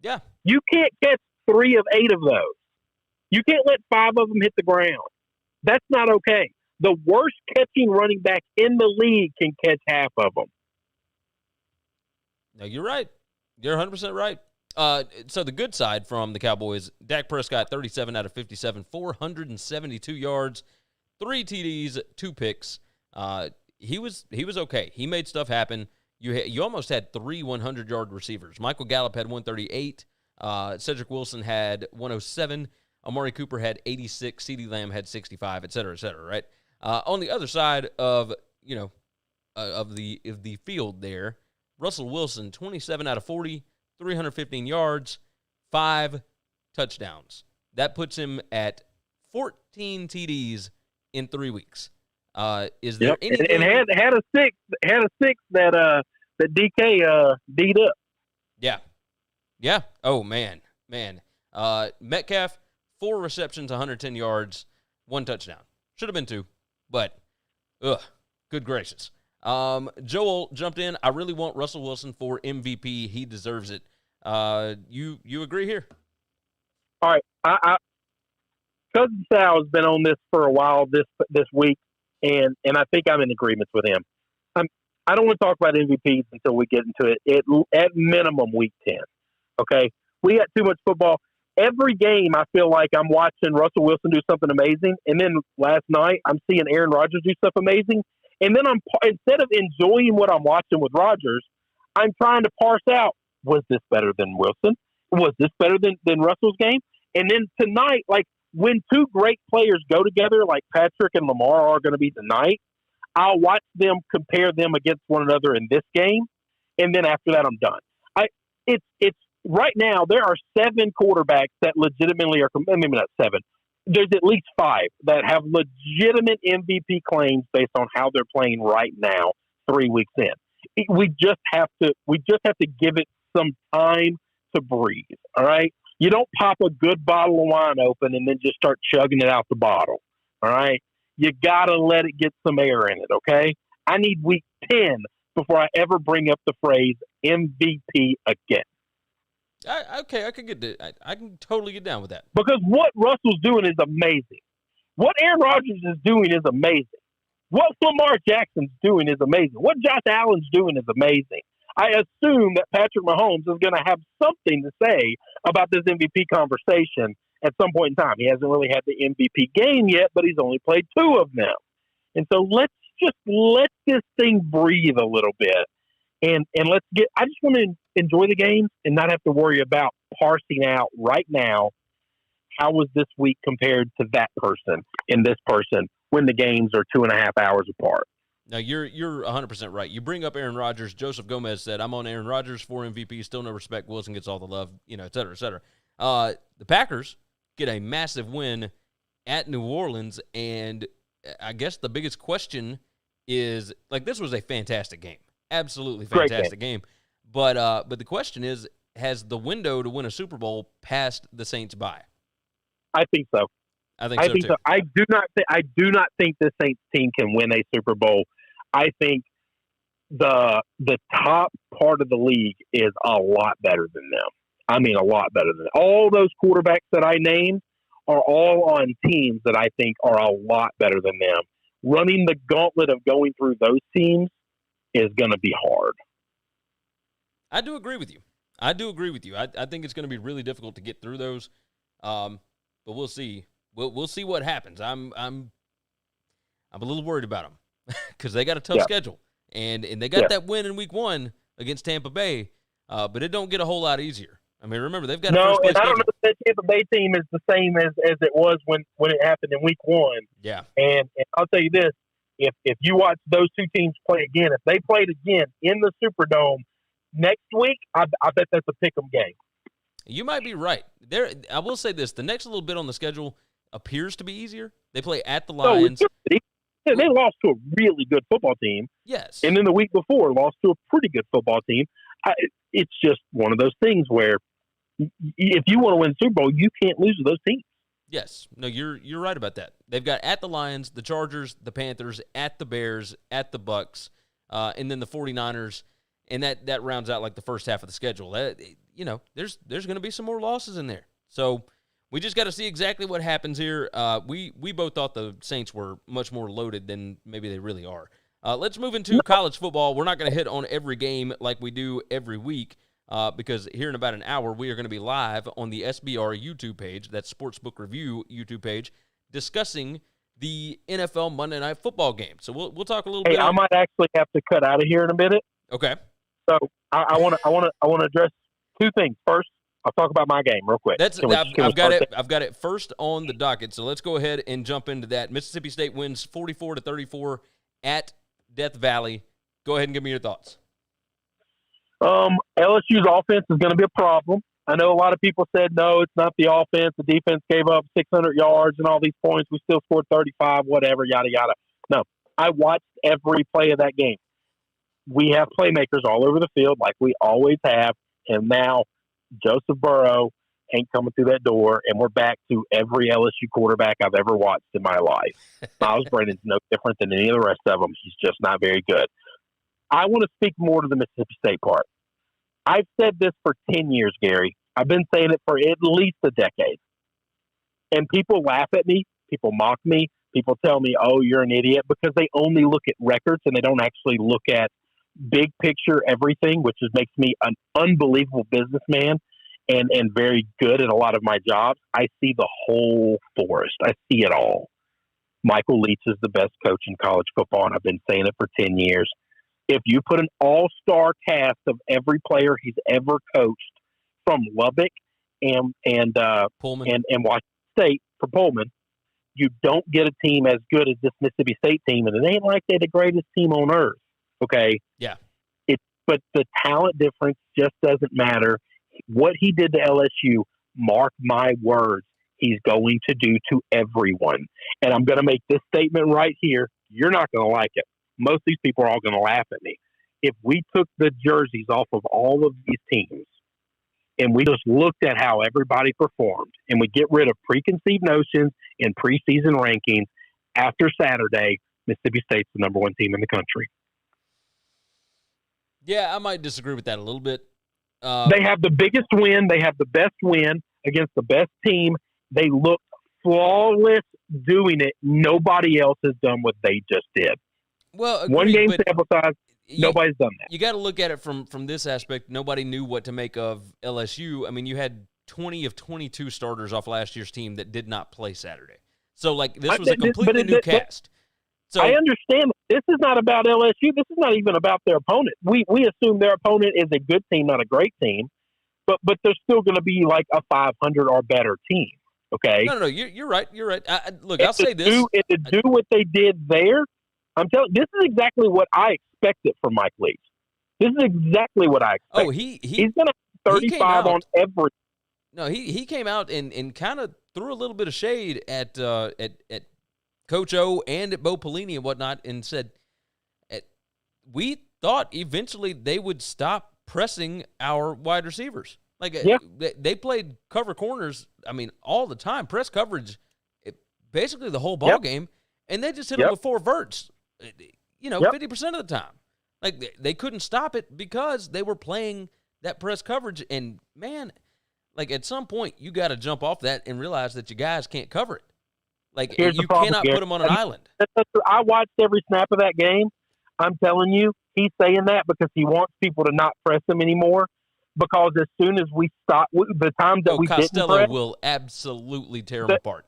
Speaker 2: Yeah.
Speaker 3: You can't catch 3 of 8 of those. You can't let 5 of them hit the ground. That's not okay. The worst catching running back in the league can catch half of them.
Speaker 2: No, you're right. You're 100% right. So the good side from the Cowboys, Dak Prescott, 37 out of 57, 472 yards, 3 TDs, 2 picks. He was okay. He made stuff happen. You almost had 3 100-yard receivers. Michael Gallup had 138. Cedric Wilson had 107. Amari Cooper had 86. CeeDee Lamb had 65, et cetera, right? On the other side of the field there, Russell Wilson, 27 out of 40, 315 yards, 5 touchdowns. That puts him at 14 TDs in 3 weeks. Is there anything?
Speaker 3: And had a six that DK beat up.
Speaker 2: Yeah. Oh man. Metcalf, 4 receptions, 110 yards, 1 touchdown. Should have been 2, but good gracious. Joel jumped in. I really want Russell Wilson for MVP. He deserves it. You agree here?
Speaker 3: All right. Cousin Sal has been on this for a while this week, and I think I'm in agreement with him. I don't want to talk about MVPs until we get into it. At minimum, week 10. Okay? We got too much football. Every game, I feel like I'm watching Russell Wilson do something amazing, and then last night, I'm seeing Aaron Rodgers do stuff amazing, and then instead of enjoying what I'm watching with Rodgers, I'm trying to parse out, was this better than Wilson? Was this better than Russell's game? And then tonight, like, when 2 great players go together, like Patrick and Lamar are going to be tonight, I'll watch them, compare them against one another in this game, and then after that, I'm done. It's right now, there are 7 quarterbacks that legitimately are, maybe not 7, there's at least 5 that have legitimate MVP claims based on how they're playing right now, 3 weeks in. We just have to give it some time to breathe. All right. You don't pop a good bottle of wine open and then just start chugging it out the bottle. All right. You got to let it get some air in it. Okay. I need week 10 before I ever bring up the phrase MVP again.
Speaker 2: Okay. I can totally get down with that.
Speaker 3: Because what Russell's doing is amazing. What Aaron Rodgers is doing is amazing. What Lamar Jackson's doing is amazing. What Josh Allen's doing is amazing. I assume that Patrick Mahomes is going to have something to say about this MVP conversation at some point in time. He hasn't really had the MVP game yet, but he's only played 2 of them. And so let's just let this thing breathe a little bit. And let's I just want to enjoy the games and not have to worry about parsing out right now how was this week compared to that person and this person when the games are 2.5 hours apart.
Speaker 2: Now, you're 100% right. You bring up Aaron Rodgers. Joseph Gomez said, I'm on Aaron Rodgers for MVP. Still no respect. Wilson gets all the love, et cetera, et cetera. The Packers get a massive win at New Orleans, and I guess the biggest question is, this was a fantastic game. Absolutely fantastic game. But the question is, has the window to win a Super Bowl passed the Saints by?
Speaker 3: I think so.
Speaker 2: I think so, too.
Speaker 3: I do not think the Saints team can win a Super Bowl. I think the top part of the league is a lot better than them. I mean, a lot better than them. All those quarterbacks that I named are all on teams that I think are a lot better than them. Running the gauntlet of going through those teams is going to be hard.
Speaker 2: I do agree with you. I think it's going to be really difficult to get through those, but we'll see. We'll see what happens. I'm a little worried about them because they got a tough schedule, and they got that win in Week 1 against Tampa Bay, but it don't get a whole lot easier. I mean, remember they've got a first place
Speaker 3: and I don't
Speaker 2: schedule.
Speaker 3: know if that Tampa Bay team is the same as it was when it happened in Week 1.
Speaker 2: Yeah,
Speaker 3: and I'll tell you this: if you watch those two teams play again, if they played again in the Superdome next week, I bet that's a pick'em game.
Speaker 2: You might be right. I will say this: the next little bit on the schedule appears to be easier. They play at the Lions.
Speaker 3: They lost to a really good football team.
Speaker 2: Yes.
Speaker 3: And then the week before, lost to a pretty good football team. It's just one of those things where if you want to win the Super Bowl, you can't lose to those teams.
Speaker 2: Yes. No, you're right about that. They've got at the Lions, the Chargers, the Panthers, at the Bears, at the Bucs, and then the 49ers, and that rounds out the first half of the schedule. There's going to be some more losses in there. So we just got to see exactly what happens here. We both thought the Saints were much more loaded than maybe they really are. Let's move into college football. We're not going to hit on every game like we do every week because here in about an hour, we are going to be live on the SBR YouTube page, that's Sportsbook Review YouTube page, discussing the NFL Monday Night Football game. So we'll talk a little bit.
Speaker 3: I might actually have to cut out of here in a minute.
Speaker 2: Okay.
Speaker 3: So I want to address two things. First, I'll talk about my game real quick.
Speaker 2: I've got it first on the docket. So let's go ahead and jump into that. Mississippi State wins 44-34 at Death Valley. Go ahead and give me your thoughts.
Speaker 3: LSU's offense is going to be a problem. I know a lot of people said, no, it's not the offense. The defense gave up 600 yards and all these points. We still scored 35, whatever, yada, yada. No, I watched every play of that game. We have playmakers all over the field like we always have, and now Joseph Burrow ain't coming through that door, and we're back to every LSU quarterback I've ever watched in my life. Miles Brennan's no different than any of the rest of them. He's just not very good. I want to speak more to the Mississippi State part. I've said this for 10 years, Gary. I've been saying it for at least a decade. And people laugh at me. People mock me. People tell me, oh, you're an idiot, because they only look at records and they don't actually look at big picture everything, which makes me an unbelievable businessman and very good at a lot of my jobs. I see the whole forest. I see it all. Michael Leach is the best coach in college football, and I've been saying it for 10 years. If you put an all-star cast of every player he's ever coached from Lubbock and
Speaker 2: Pullman
Speaker 3: and Washington State for Pullman, you don't get a team as good as this Mississippi State team, and it ain't like they're the greatest team on earth. Okay.
Speaker 2: Yeah.
Speaker 3: But the talent difference just doesn't matter. What he did to LSU, mark my words, he's going to do to everyone. And I'm going to make this statement right here. You're not going to like it. Most of these people are all going to laugh at me. If we took the jerseys off of all of these teams and we just looked at how everybody performed and we get rid of preconceived notions and preseason rankings, after Saturday, Mississippi State's the number one team in the country.
Speaker 2: Yeah, I might disagree with that a little bit.
Speaker 3: They have the biggest win. They have the best win against the best team. They look flawless doing it. Nobody else has done what they just did.
Speaker 2: Well, agreed,
Speaker 3: one game sample size. Nobody's done that.
Speaker 2: You got to look at it from this aspect. Nobody knew what to make of LSU. I mean, you had 20 of 22 starters off last year's team that did not play Saturday. So, like, this was a completely new cast. So
Speaker 3: I understand. This is not about LSU. This is not even about their opponent. We assume their opponent is a good team, not a great team, but they're still going to be like a 500 or better team. Okay.
Speaker 2: No. You're right. You're right. Look, I'll say this:
Speaker 3: to do what they did there, I'm telling. This is exactly what I expected from Mike Leach. This is exactly what I expected.
Speaker 2: Oh,
Speaker 3: he's going to have 35 on every.
Speaker 2: No, he came out and kind of threw a little bit of shade at Coach O and at Bo Pelini and whatnot, and said, we thought eventually they would stop pressing our wide receivers. Like, they played cover corners, I mean, all the time, press coverage, basically the whole ball game, and they just hit them with 4 verts, 50% of the time. Like, they couldn't stop it because they were playing that press coverage, and, man, like, at some point, you got to jump off that and realize that you guys can't cover it. Like, you cannot put them on an island.
Speaker 3: I watched every snap of that game. I'm telling you, he's saying that because he wants people to not press him anymore. Because as soon as we stop, the times that we
Speaker 2: Costello
Speaker 3: didn't press,
Speaker 2: will absolutely tear him apart.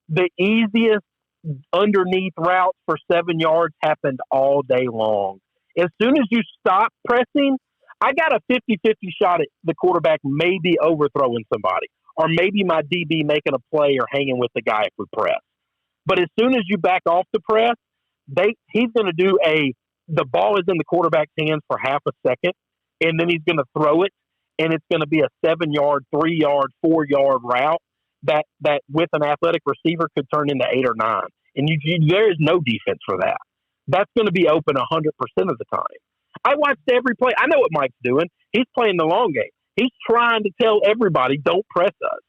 Speaker 3: The easiest underneath routes for 7 yards happened all day long. As soon as you stop pressing, I got a 50-50 shot at the quarterback maybe overthrowing somebody, or maybe my DB making a play or hanging with the guy if we press. But as soon as you back off the press, he's going to do the ball is in the quarterback's hands for half a second, and then he's going to throw it, and it's going to be a 7-yard, 3-yard, 4-yard route that with an athletic receiver could turn into 8 or 9. And there is no defense for that. That's going to be open 100% of the time. I watched every play. I know what Mike's doing. He's playing the long game. He's trying to tell everybody, don't press us.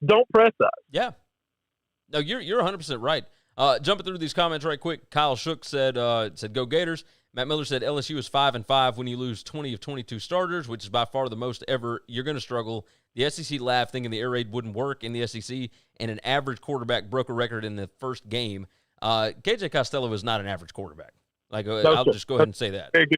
Speaker 3: Don't press us.
Speaker 2: Yeah. No, you're 100% right. Jumping through these comments right quick, Kyle Shook said go Gators. Matt Miller said LSU is 5-5 when you lose 20 of 22 starters, which is by far the most ever. You're going to struggle. The SEC laughed thinking the air raid wouldn't work in the SEC, and an average quarterback broke a record in the first game. KJ Costello is not an average quarterback. Like, I'll just go ahead and say that.
Speaker 3: Very good.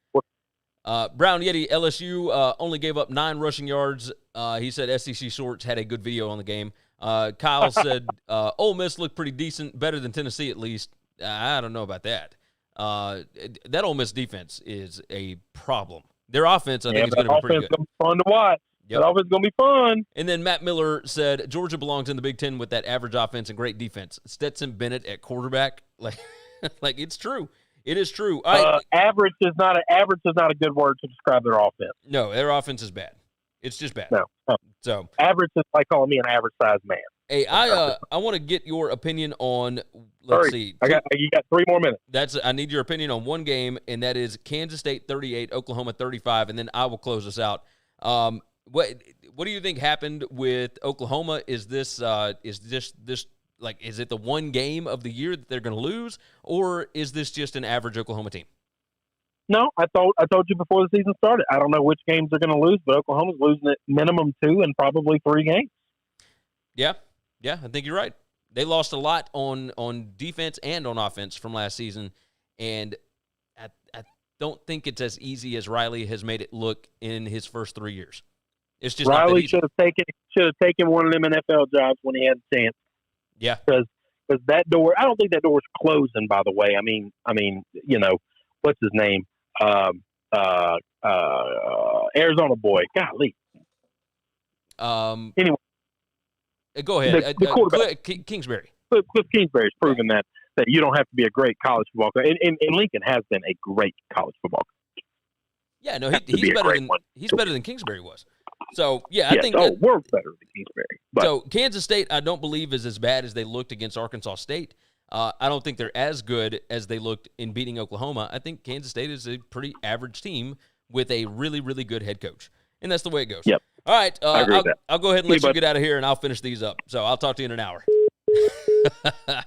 Speaker 2: Brown Yeti, LSU only gave up 9 rushing yards. He said SEC Shorts had a good video on the game. Kyle said Ole Miss looked pretty decent, better than Tennessee at least. I don't know about that. That Ole Miss defense is a problem. Their offense, I think, is going to be pretty good.
Speaker 3: Going to be fun to watch. Yep. That offense is going to be fun.
Speaker 2: And then Matt Miller said Georgia belongs in the Big Ten with that average offense and great defense. Stetson Bennett at quarterback, like it's true. It is true.
Speaker 3: Average is not a good word to describe their offense.
Speaker 2: No, their offense is bad. It's just bad.
Speaker 3: No.
Speaker 2: So
Speaker 3: average is like calling me an average sized man.
Speaker 2: Hey, I want to get your opinion on. Let's see.
Speaker 3: You got 3 more minutes.
Speaker 2: I need your opinion on one game, and that is Kansas State 38, Oklahoma 35, and then I will close us out. What do you think happened with Oklahoma? Is this like, is it the one game of the year that they're going to lose, or is this just an average Oklahoma team?
Speaker 3: No, I told you before the season started. I don't know which games they're going to lose, but Oklahoma's losing at minimum 2 and probably 3 games.
Speaker 2: Yeah, I think you're right. They lost a lot on defense and on offense from last season, and I don't think it's as easy as Riley has made it look in his first 3 years. It's just
Speaker 3: Riley should have taken one of them NFL jobs when he had a chance.
Speaker 2: Yeah,
Speaker 3: because that door, I don't think that door's closing. By the way, I mean, what's his name? Arizona boy. Golly. Anyway,
Speaker 2: go ahead.
Speaker 3: The quarterback,
Speaker 2: Kingsbury.
Speaker 3: Cliff Kingsbury's proven that you don't have to be a great college football coach, and Lincoln has been a great college football coach.
Speaker 2: Yeah, no, he's better than Kingsbury was. So, I think
Speaker 3: we're better than Kingsbury.
Speaker 2: So, Kansas State, I don't believe, is as bad as they looked against Arkansas State. I don't think they're as good as they looked in beating Oklahoma. I think Kansas State is a pretty average team with a really, really good head coach. And that's the way it goes.
Speaker 3: Yep.
Speaker 2: All right, I'll go ahead and let you get out of here, and I'll finish these up. So, I'll talk to you in an hour. All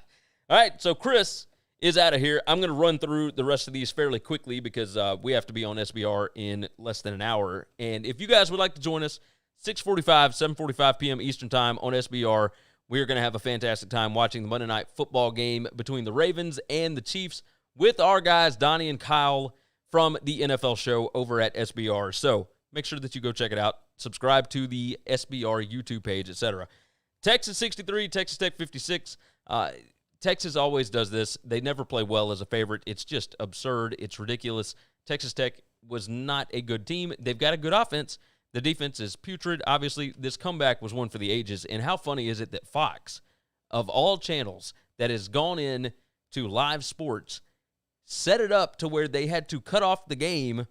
Speaker 2: right, so Chris is out of here. I'm going to run through the rest of these fairly quickly because we have to be on SBR in less than an hour. And if you guys would like to join us, 6:45, 7:45 p.m. Eastern Time on SBR, we are going to have a fantastic time watching the Monday Night Football game between the Ravens and the Chiefs with our guys, Donnie and Kyle, from the NFL show over at SBR. So make sure that you go check it out. Subscribe to the SBR YouTube page, etc. Texas 63, Texas Tech 56. Texas always does this. They never play well as a favorite. It's just absurd. It's ridiculous. Texas Tech was not a good team. They've got a good offense. The defense is putrid. Obviously, this comeback was one for the ages. And how funny is it that Fox, of all channels that has gone in to live sports, set it up to where they had to cut off the game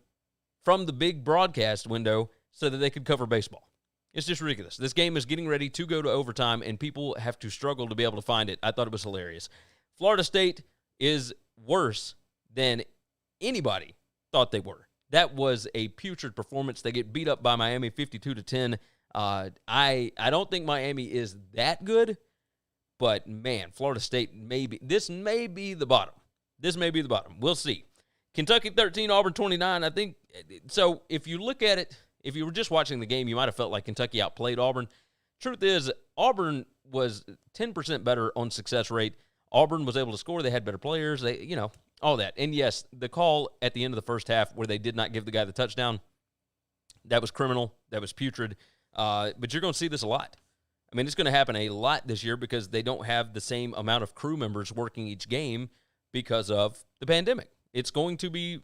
Speaker 2: from the big broadcast window so that they could cover baseball. It's just ridiculous. This game is getting ready to go to overtime, and people have to struggle to be able to find it. I thought it was hilarious. Florida State is worse than anybody thought they were. That was a putrid performance. They get beat up by Miami 52-10. I don't think Miami is that good, but, man, Florida State this may be the bottom. This may be the bottom. We'll see. Kentucky 13, Auburn 29. I think, so if you look at it, if you were just watching the game, you might have felt like Kentucky outplayed Auburn. Truth is, Auburn was 10% better on success rate. Auburn was able to score. They had better players. They, all that. And, yes, the call at the end of the first half where they did not give the guy the touchdown, that was criminal. That was putrid. But you're going to see this a lot. I mean, it's going to happen a lot this year because they don't have the same amount of crew members working each game because of the pandemic. It's going to be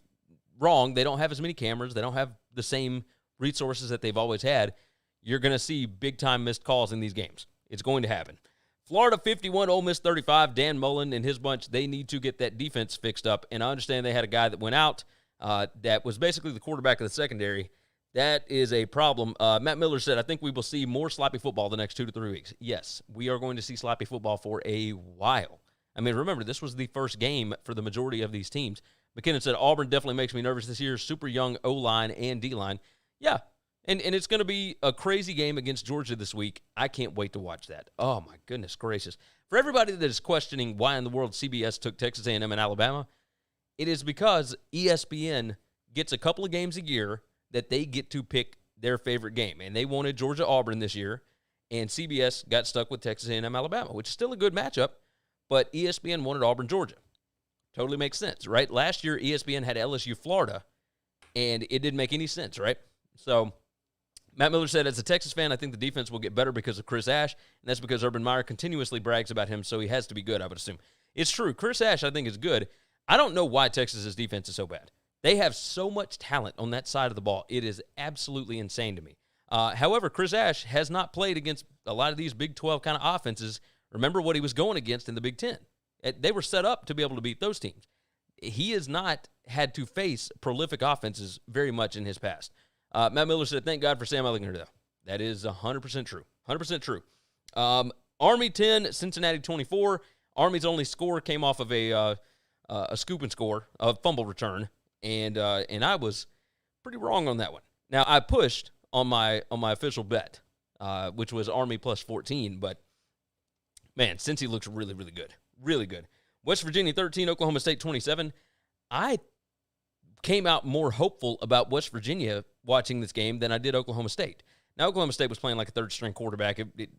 Speaker 2: wrong. They don't have as many cameras. They don't have the same resources that they've always had. You're going to see big-time missed calls in these games. It's going to happen. Florida 51, Ole Miss 35. Dan Mullen and his bunch, they need to get that defense fixed up. And I understand they had a guy that went out that was basically the quarterback of the secondary. That is a problem. Matt Miller said, I think we will see more sloppy football the next 2 to 3 weeks. Yes, we are going to see sloppy football for a while. I mean, remember, this was the first game for the majority of these teams. McKinnon said, Auburn definitely makes me nervous this year. Super young O-line and D-line. Yeah, and it's going to be a crazy game against Georgia this week. I can't wait to watch that. Oh, my goodness gracious. For everybody that is questioning why in the world CBS took Texas A&M and Alabama, it is because ESPN gets a couple of games a year that they get to pick their favorite game. And they wanted Georgia-Auburn this year, and CBS got stuck with Texas A&M Alabama, which is still a good matchup, but ESPN wanted Auburn-Georgia. Totally makes sense, right? Last year, ESPN had LSU-Florida, and it didn't make any sense, right? So Matt Miller said, as a Texas fan, I think the defense will get better because of Chris Ash, and that's because Urban Meyer continuously brags about him, so he has to be good, I would assume. It's true. Chris Ash, I think, is good. I don't know why Texas's defense is so bad. They have so much talent on that side of the ball. It is absolutely insane to me. However, Chris Ash has not played against a lot of these Big 12 kind of offenses. Remember what he was going against in the Big 10. They were set up to be able to beat those teams. He has not had to face prolific offenses very much in his past. Matt Miller said, thank God for Sam Ehlinger, though. That is 100% true. 100% true. Army 10, Cincinnati 24. Army's only score came off of a scoop and score, a fumble return, and I was pretty wrong on that one. Now, I pushed on my official bet, which was Army plus 14, but, man, Cincy looks really, really good. Really good. West Virginia 13, Oklahoma State 27. I came out more hopeful about West Virginia watching this game than I did Oklahoma State. Now, Oklahoma State was playing like a third-string quarterback. The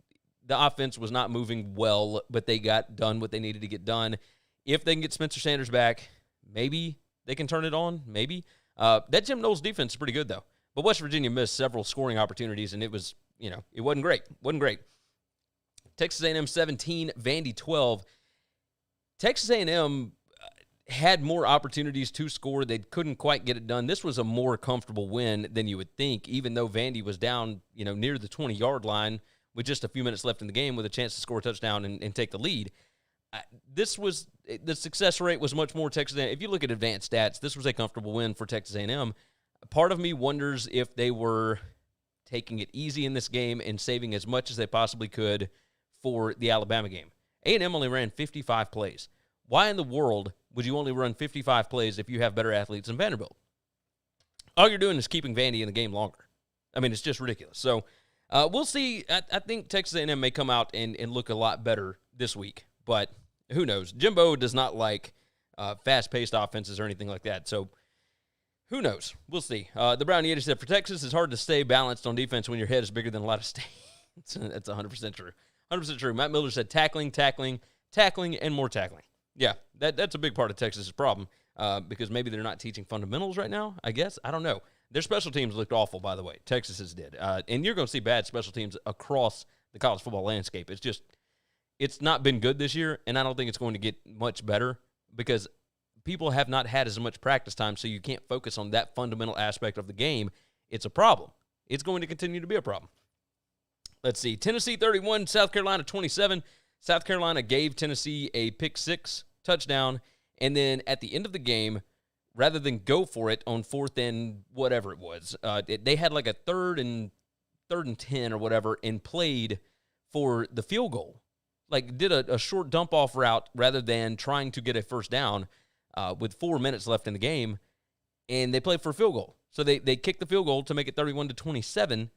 Speaker 2: offense was not moving well, but they got done what they needed to get done. If they can get Spencer Sanders back, maybe they can turn it on, maybe. That Jim Knowles defense is pretty good, though. But West Virginia missed several scoring opportunities, and it was, it wasn't great. Wasn't great. Texas A&M 17, Vandy 12. Texas A&M had more opportunities to score. They couldn't quite get it done. This was a more comfortable win than you would think, even though Vandy was down, near the 20-yard line with just a few minutes left in the game with a chance to score a touchdown and take the lead. The success rate was much more Texas A&M. If you look at advanced stats, this was a comfortable win for Texas A&M. Part of me wonders if they were taking it easy in this game and saving as much as they possibly could for the Alabama game. A&M only ran 55 plays. Why in the world would you only run 55 plays if you have better athletes than Vanderbilt? All you're doing is keeping Vandy in the game longer. I mean, it's just ridiculous. So we'll see. I think Texas A&M may come out and look a lot better this week, but who knows? Jimbo does not like fast-paced offenses or anything like that, so who knows? We'll see. The Brown Yeti said, for Texas, it's hard to stay balanced on defense when your head is bigger than a lot of states. That's 100% true. 100% true. Matt Miller said tackling, and more tackling. Yeah, that's a big part of Texas' problem. because maybe they're not teaching fundamentals right now, I guess. I don't know. Their special teams looked awful, by the way. Texas's did. And you're going to see bad special teams across the college football landscape. It's not been good this year, and I don't think it's going to get much better because people have not had as much practice time, so you can't focus on that fundamental aspect of the game. It's a problem. It's going to continue to be a problem. Let's see. Tennessee 31, South Carolina 27. South Carolina gave Tennessee a pick-6 touchdown, and then at the end of the game, rather than go for it on 4th and whatever it was, they had like a 3rd and 10 or whatever and played for the field goal. Like, did a short dump-off route rather than trying to get a first down with 4 minutes left in the game, and they played for a field goal. So they kicked the field goal to make it 31-27,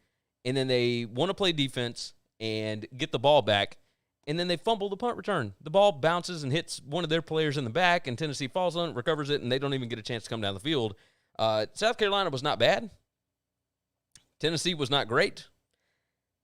Speaker 2: and then they want to play defense and get the ball back, and then they fumble the punt return. The ball bounces and hits one of their players in the back, and Tennessee falls on it, recovers it, and they don't even get a chance to come down the field. South Carolina was not bad. Tennessee was not great.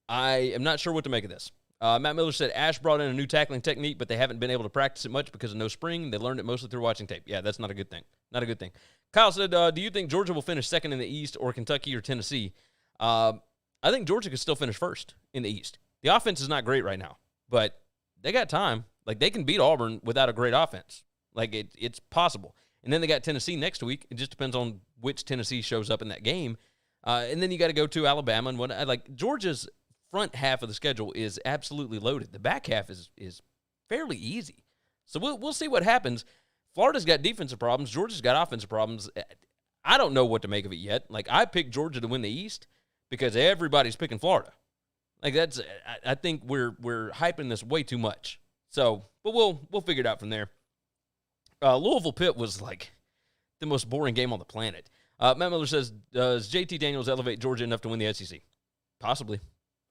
Speaker 2: I am not sure what to make of this. Matt Miller said Ash brought in a new tackling technique, but they haven't been able to practice it much because of no spring. They learned it mostly through watching tape. Yeah, that's not a good thing. Not a good thing. Kyle said, do you think Georgia will finish second in the East or Kentucky or Tennessee? I think Georgia could still finish first in the East. The offense is not great right now, but they got time. Like, they can beat Auburn without a great offense. Like, it's possible. And then they got Tennessee next week. It just depends on which Tennessee shows up in that game. And then you got to go to Alabama. And what, like, Georgia's front half of the schedule is absolutely loaded. The back half is fairly easy. So we'll see what happens. Florida's got defensive problems. Georgia's got offensive problems. I don't know what to make of it yet. Like, I picked Georgia to win the East because everybody's picking Florida. Like, I think we're hyping this way too much. So, but we'll figure it out from there. Louisville Pitt was like the most boring game on the planet. Matt Miller says, does JT Daniels elevate Georgia enough to win the SEC? Possibly.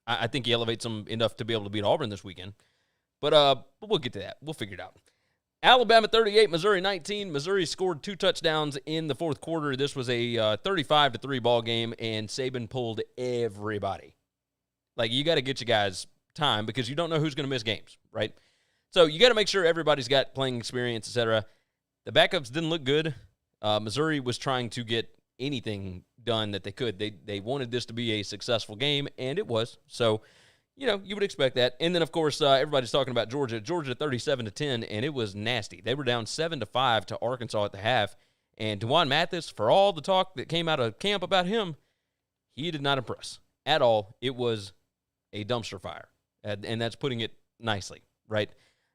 Speaker 2: I think he elevates them enough to be able to beat Auburn this weekend. But we'll get to that. We'll figure it out. Alabama 38, Missouri 19. Missouri scored 2 touchdowns in the fourth quarter. This was a 35-3 ball game, and Saban pulled everybody. Like, you got to get you guys time because you don't know who's going to miss games, right? So you got to make sure everybody's got playing experience, etc. The backups didn't look good. Missouri was trying to get anything done that they could. They wanted this to be a successful game, and it was. So, you know, you would expect that. And then, of course, everybody's talking about Georgia. Georgia 37-10, and it was nasty. They were down 7-5 to Arkansas at the half. And DeJuan Mathis, for all the talk that came out of camp about him, he did not impress at all. It was a dumpster fire, and that's putting it nicely, right?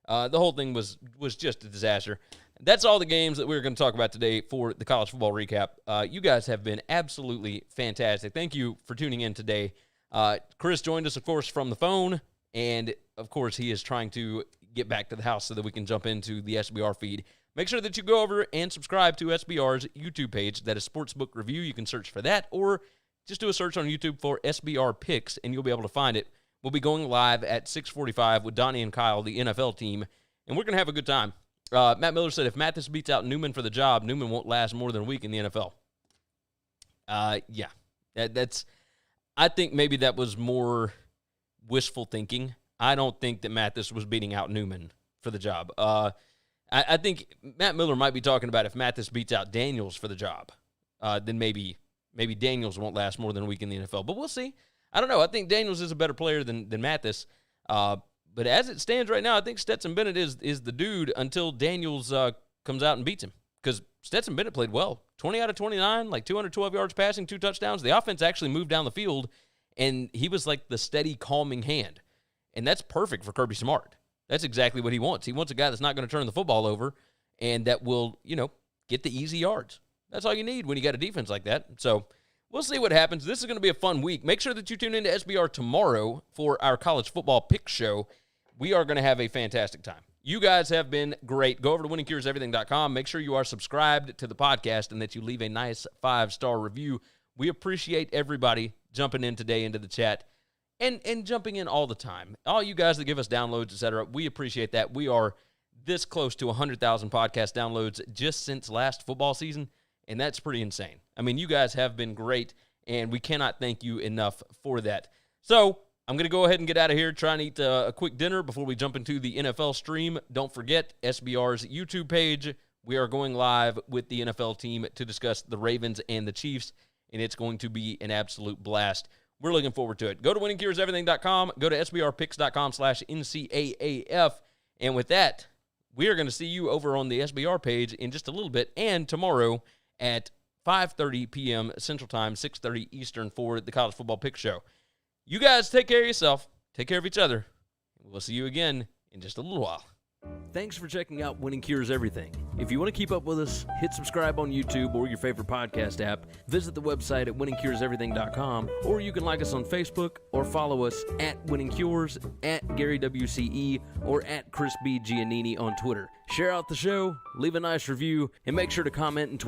Speaker 2: The whole thing was just a disaster. That's all the games that we're going to talk about today for the college football recap. You guys have been absolutely fantastic. Thank you for tuning in today. Chris joined us, of course, from the phone, and, of course, he is trying to get back to the house so that we can jump into the SBR feed. Make sure that you go over and subscribe to SBR's YouTube page. That is Sportsbook Review. You can search for that, or just do a search on YouTube for SBR Picks, and you'll be able to find it. We'll be going live at 6:45 with Donnie and Kyle, the NFL team, and we're going to have a good time. Matt Miller said if Mathis beats out Newman for the job, Newman won't last more than a week in the NFL. Yeah. I think maybe that was more wishful thinking. I don't think that Mathis was beating out Newman for the job. I think Matt Miller might be talking about if Mathis beats out Daniels for the job, then maybe Daniels won't last more than a week in the NFL. But we'll see. I don't know. I think Daniels is a better player than Mathis. But as it stands right now, I think Stetson Bennett is the dude until Daniels comes out and beats him. Because Stetson Bennett played well. 20 out of 29, like 212 yards passing, 2 touchdowns. The offense actually moved down the field, and he was like the steady, calming hand. And that's perfect for Kirby Smart. That's exactly what he wants. He wants a guy that's not going to turn the football over and that will, get the easy yards. That's all you need when you got a defense like that. So we'll see what happens. This is going to be a fun week. Make sure that you tune into SBR tomorrow for our college football pick show. We are going to have a fantastic time. You guys have been great. Go over to winningcureseverything.com. Make sure you are subscribed to the podcast and that you leave a nice 5-star review. We appreciate everybody jumping in today into the chat and jumping in all the time. All you guys that give us downloads, etc., we appreciate that. We are this close to 100,000 podcast downloads just since last football season, and that's pretty insane. I mean, you guys have been great, and we cannot thank you enough for that. So I'm going to go ahead and get out of here, try and eat a quick dinner before we jump into the NFL stream. Don't forget SBR's YouTube page. we are going live with the NFL team to discuss the Ravens and the Chiefs, and it's going to be an absolute blast. We're looking forward to it. Go to winningcureseverything.com. Go to sbrpicks.com/NCAAF. And with that, we are going to see you over on the SBR page in just a little bit and tomorrow at 5:30 p.m. Central Time, 6:30 Eastern for the College Football Pick Show. You guys take care of yourself. Take care of each other. We'll see you again in just a little while. Thanks for checking out Winning Cures Everything. If you want to keep up with us, hit subscribe on YouTube or your favorite podcast app. Visit the website at winningcureseverything.com, or you can like us on Facebook or follow us at Winning Cures, at Gary WCE, or at Chris B. Giannini on Twitter. Share out the show, leave a nice review, and make sure to comment and tweet.